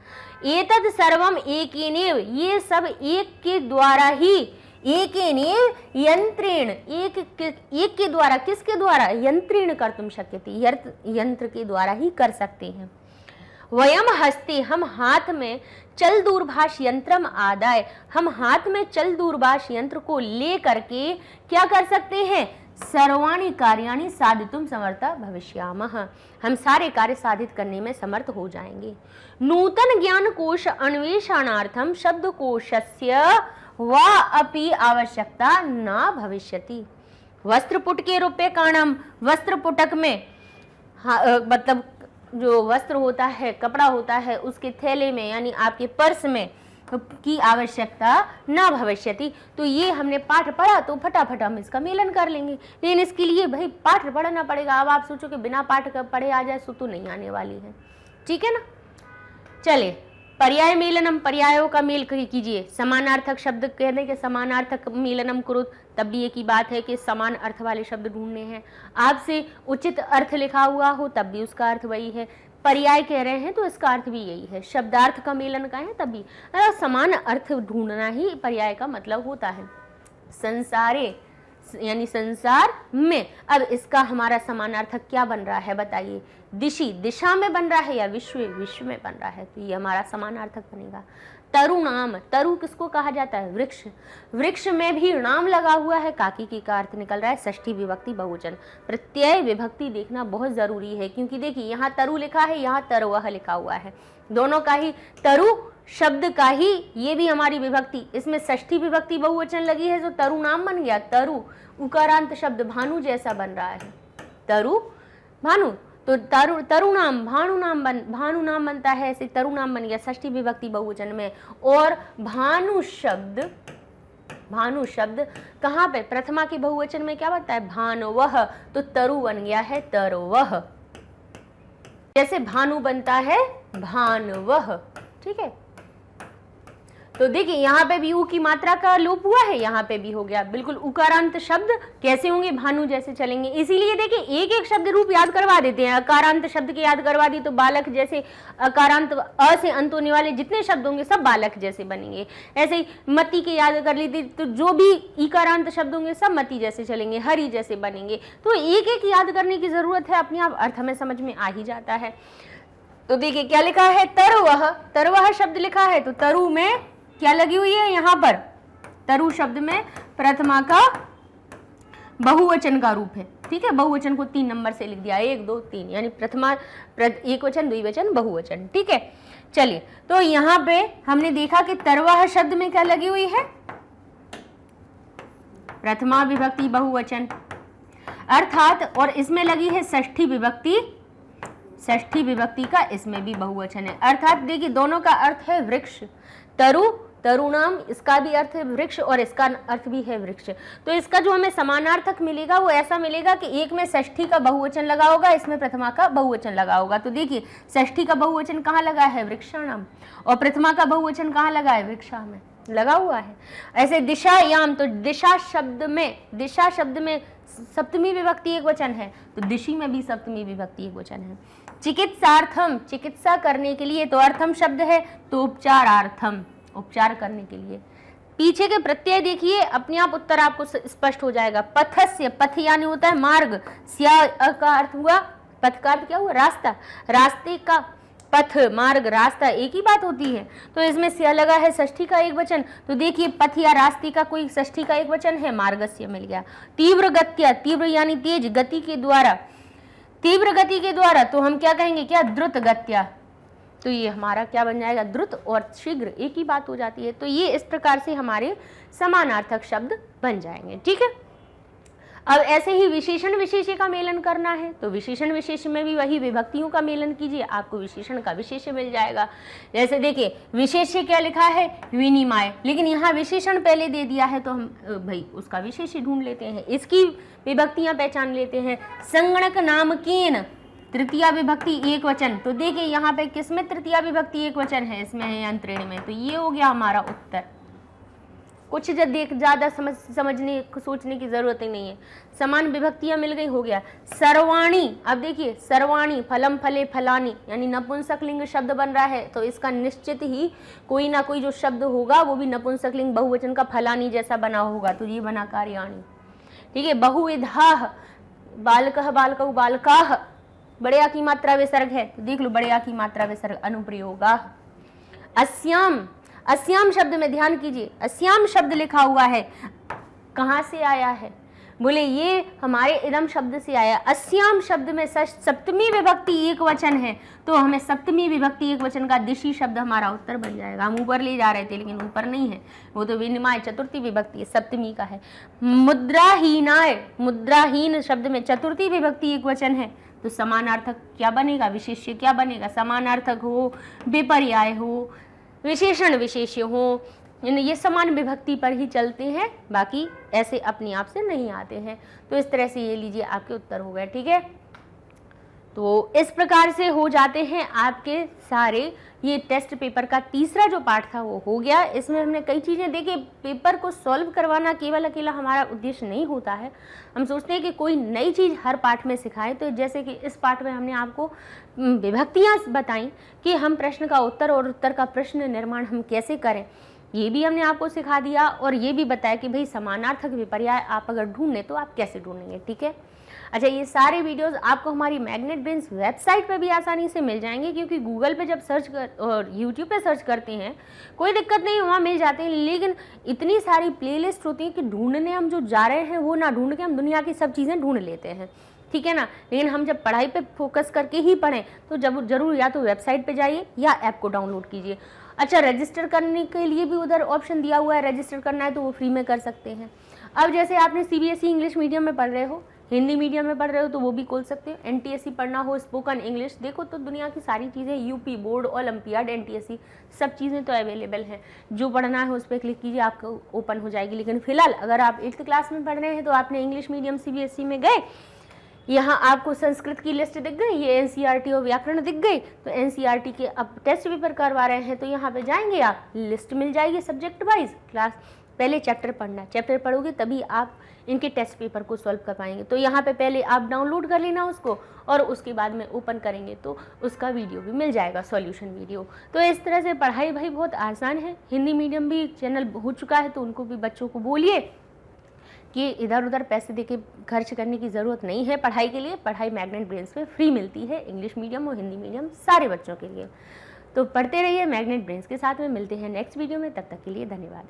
एतद सर्वम एकेनेव, ये सब एक के द्वारा ही, एकेनेव यंत्रेण, एक के द्वारा, किसके द्वारा, यंत्रेण कर्तुम शक्यते, यंत्र के द्वारा ही कर सकते हैं। वयम हस्ते, हम हाथ में, चल दूरभाष यंत्रम आदाय, हम हाथ में चल दूरभाष यंत्र को ले करके क्या कर सकते हैं, सर्वाणि कार्याणि साधितुम समर्था भविष्यामः, हम सारे कार्य साधित करने में समर्थ हो जाएंगे। नूतन ज्ञान कोश अन्वेषणार्थम शब्दकोशस्य वा अपि आवश्यकता न भविष्यति। वस्त्रपुट के रूप्यकाणम, वस्त्रपुटक में मतलब जो वस्त्र होता है, कपड़ा होता है, उसके थैले में यानी आपके पर्स में की आवश्यकता न भविष्यति। तो ये हमने पाठ पढ़ा तो फटाफट हम इसका मेलन कर लेंगे, लेकिन इसके लिए भाई पाठ पढ़ना पड़ेगा। अब आप सोचो कि बिना पाठ का पढ़े आ जाए सो तो नहीं आने वाली है, ठीक है ना। चलिए पर्याय मेलनम, पर्यायों का मेल कीजिए। समानार्थक शब्द कहने के समानार्थक मेलनम करो, तब भी एक ही बात है कि समान अर्थ वाले शब्द ढूंढने हैं। आपसे उचित अर्थ लिखा हुआ हो तब भी उसका अर्थ वही है, पर्याय कह रहे हैं तो इसका अर्थ भी यही है। शब्दार्थ का मेलन का है तब भी समान अर्थ ढूंढना ही पर्याय का मतलब होता है। संसारे यानी संसार में, अब इसका हमारा समानार्थक क्या बन रहा है बताइए, दिशि दिशा में बन रहा है या विश्व विश्व में बन रहा है, तो ये हमारा समानार्थक बनेगा। तरुणाम, तरु किसको कहा जाता है, वृक्ष, वृक्ष में भी नाम लगा हुआ है, काकी का अर्थ निकल रहा है षष्ठी विभक्ति बहुवचन। प्रत्यय विभक्ति देखना बहुत जरूरी है, क्योंकि देखिए यहाँ तरु लिखा है, यहाँ तरवह लिखा हुआ है, दोनों का ही तरु शब्द का ही ये भी हमारी विभक्ति, इसमें षष्ठी विभक्ति बहुवचन लगी है तो तरु नाम बन गया। तरु उकारांत शब्द भानु जैसा बन रहा है, तरु भानु, तो तरु नाम भानु नाम बनता है, ऐसे तरु नाम बन गया षष्ठी विभक्ति बहुवचन में। और भानु शब्द कहाँ पे, प्रथमा के बहुवचन में क्या बनता है, भानुवह, तो तरु बन गया है तरवह, जैसे भानु बनता है भानुवह, ठीक है। तो देखिए यहाँ पे भी ऊ की मात्रा का लोप हुआ है, यहाँ पे भी हो गया। बिल्कुल उकारांत शब्द कैसे होंगे, भानु जैसे चलेंगे। इसीलिए देखिए एक एक शब्द रूप याद करवा देते हैं। अकारांत शब्द के याद करवा दी तो बालक जैसे, अकारांत अ से अंत होने वाले जितने शब्द होंगे सब बालक जैसे बनेंगे। ऐसे ही मति के याद कर ली तो जो भी इकारांत शब्द होंगे सब मति जैसे चलेंगे, हरि जैसे बनेंगे। तो एक एक याद करने की जरूरत है, अपने आप अर्थ हमें समझ में आ ही जाता है। तो देखिए क्या लिखा है, तरवह, तरवह शब्द लिखा है तो तरु में क्या लगी हुई है, यहाँ पर तरु शब्द में प्रथमा का बहुवचन का रूप है, ठीक है। बहुवचन को 3 नंबर से लिख दिया, 1 2 3, यानी प्रथमा एक वचन द्विवचन बहुवचन, ठीक है। चलिए तो यहाँ पे हमने देखा कि तरवाह शब्द में क्या लगी हुई है, प्रथमा विभक्ति बहुवचन, अर्थात और इसमें लगी है षष्ठी विभक्ति, षष्ठी विभक्ति का इसमें भी बहुवचन है। अर्थात देखिए दोनों का अर्थ है वृक्ष, तरुणाम इसका भी अर्थ है वृक्ष और इसका अर्थ भी है वृक्ष। तो इसका जो हमें समानार्थक मिलेगा वो ऐसा मिलेगा कि एक में षष्ठी का बहुवचन लगा होगा, इसमें प्रथमा का बहुवचन लगा होगा। तो देखिए षष्ठी का बहुवचन कहाँ लगा है, वृक्षाणाम, और प्रथमा का बहुवचन कहाँ लगा है, वृक्षा में लगा हुआ है। ऐसे दिशायाम, तो दिशा शब्द में सप्तमी विभक्ति एक वचन है, तो दिशि में भी सप्तमी विभक्ति एक वचन है। चिकित्सार्थम, चिकित्सा करने के लिए, तो अर्थम शब्द है तो उपचारार्थम, उपचार करने के लिए। पीछे के प्रत्यय देखिए, अपने आप उत्तर आपको स्पष्ट हो जाएगा। पथस्य, पथ यानी होता है मार्ग, स्या का अर्थ हुआ, पथ का अर्थ क्या हुआ, रास्ता, रास्ते का, पथ मार्ग रास्ता एक ही बात होती है। तो इसमें स्या लगा है षष्ठी का एक वचन, तो देखिए पथ या रास्ते का कोई षष्ठी का एक वचन है, मार्गस्य मिल गया। तीव्र गत्या, तीव्र यानी तेज, गति के द्वारा, तीव्र गति के द्वारा, तो हम क्या कहेंगे, क्या, द्रुत गत्या। तो ये हमारा क्या बन जाएगा, द्रुत और शीघ्र एक ही बात हो जाती है। तो ये इस प्रकार से हमारे समानार्थक शब्द बन जाएंगे, ठीक है। अब ऐसे ही विशेषण विशेष्य का मेलन करना है, तो विशेषण विशेष्य में भी वही विभक्तियों का मेलन कीजिए, आपको विशेषण का विशेष्य मिल जाएगा। जैसे देखिए विशेष्य क्या लिखा है, विनिमय, लेकिन यहाँ विशेषण पहले दे दिया है, तो हम भाई उसका विशेष्य ढूंढ लेते हैं, इसकी विभक्तियां पहचान लेते हैं। संगणक नामकेन, तृतीया विभक्ति एक वचन, तो देखिए यहाँ पे किसमें तृतीया विभक्ति एक वचन है, इसमें है अंतरिण में, तो ये हो गया हमारा उत्तर। कुछ जब ज़्यादा समझने सोचने की जरूरत ही नहीं है, समान विभक्तियां मिल गई, हो गया। सर्वाणी, अब देखिए सर्वाणी, फलम फले फलानी, यानी नपुंसकलिंग शब्द बन रहा है, तो इसका निश्चित ही कोई ना कोई जो शब्द होगा वो भी नपुंसकलिंग बहुवचन का फलानी जैसा बना होगा, तो ये बना कार्याणी, ठीक है। बहुविधाः, बालकः बालकौ बालकाः, बड़े आ की मात्रा विसर्ग है, तो देख लो बड़े आ की मात्रा विसर्ग, अनुप्रयोगाः। अस्याम, अस्याम शब्द में ध्यान कीजिए, अस्याम शब्द लिखा हुआ है, कहाँ से आया है, बोले ये हमारे इदम शब्द से आया। अस्याम शब्द में सप्तमी विभक्ति एक वचन है, तो हमें सप्तमी विभक्ति एक वचन का दिशी शब्द हमारा उत्तर बन जाएगा। हम ऊपर ले जा रहे थे लेकिन ऊपर नहीं है, वो तो विनिमय चतुर्थी विभक्ति सप्तमी का है। मुद्राहीनाय, मुद्राहीन शब्द में चतुर्थी विभक्ति एक वचन है, तो समानार्थक क्या बनेगा, विशेष्य क्या बनेगा, समानार्थक हो, विपर्याय हो, विशेषण विशेष्य हो, ये समान विभक्ति पर ही चलते हैं, बाकी ऐसे अपने आप से नहीं आते हैं। तो इस तरह से ये लीजिए आपके उत्तर हो गए, ठीक है। तो इस प्रकार से हो जाते हैं आपके सारे, ये टेस्ट पेपर का तीसरा जो पार्ट था वो हो गया। इसमें हमने कई चीज़ें देखी, पेपर को सॉल्व करवाना केवल अकेला हमारा उद्देश्य नहीं होता है, हम सोचते हैं कि कोई नई चीज़ हर पार्ट में सिखाएं। तो जैसे कि इस पार्ट में हमने आपको विभक्तियाँ बताई कि हम प्रश्न का उत्तर और उत्तर का प्रश्न निर्माण हम कैसे करें, ये भी हमने आपको सिखा दिया, और ये भी बताया कि भाई समानार्थक विपर्याय आप अगर ढूंढें तो आप कैसे ढूंढेंगे, ठीक है। अच्छा, ये सारे वीडियोस आपको हमारी मैग्नेट ब्रेन्स वेबसाइट पे भी आसानी से मिल जाएंगे, क्योंकि गूगल पे जब सर्च कर और यूट्यूब पे सर्च करते हैं कोई दिक्कत नहीं, वहाँ मिल जाते हैं, लेकिन इतनी सारी प्लेलिस्ट होती है कि ढूंढने हम जो जा रहे हैं वो ना ढूंढ के हम दुनिया की सब चीज़ें ढूंढ लेते हैं, ठीक है ना। लेकिन हम जब पढ़ाई पे फोकस करके ही पढ़ें तो जरूर या तो वेबसाइट पे जाइए या ऐप को डाउनलोड कीजिए। अच्छा, रजिस्टर करने के लिए भी उधर ऑप्शन दिया हुआ है, रजिस्टर करना है तो वो फ्री में कर सकते हैं। अब जैसे आपने CBSE इंग्लिश मीडियम में पढ़ रहे हो, हिंदी मीडियम में पढ़ रहे हो, तो वो भी खोल सकते हो। NTSE पढ़ना हो, स्पोकन इंग्लिश, देखो तो दुनिया की सारी चीज़ें, यूपी बोर्ड, ओलंपियाड, NTSE सब चीज़ें तो अवेलेबल हैं। जो पढ़ना है उस पर क्लिक कीजिए, आपको ओपन हो जाएगी। लेकिन फिलहाल अगर आप 8th क्लास में पढ़ रहे हैं तो आपने इंग्लिश मीडियम CBSE में गए, यहाँ आपको संस्कृत की लिस्ट दिख गई, ये NCERT और व्याकरण दिख गई, तो NCERT के अब टेस्ट पेपर करवा रहे हैं, तो यहाँ पे जाएंगे आप, लिस्ट मिल जाएगी सब्जेक्ट वाइज। क्लास पहले चैप्टर पढ़ना, चैप्टर पढ़ोगे तभी आप इनके टेस्ट पेपर को सॉल्व कर पाएंगे। तो यहाँ पे पहले आप डाउनलोड कर लेना उसको, और उसके बाद में ओपन करेंगे तो उसका वीडियो भी मिल जाएगा, सॉल्यूशन वीडियो। तो इस तरह से पढ़ाई भाई बहुत आसान है। हिंदी मीडियम भी चैनल हो चुका है, तो उनको भी बच्चों को बोलिए कि इधर उधर पैसे देके खर्च करने की ज़रूरत नहीं है पढ़ाई के लिए। पढ़ाई मैग्नेट ब्रेन्स में फ्री मिलती है, इंग्लिश मीडियम और हिंदी मीडियम सारे बच्चों के लिए। तो पढ़ते रहिए मैग्नेट ब्रेन्स के साथ में। मिलते हैं नेक्स्ट वीडियो में, तब तक के लिए धन्यवाद।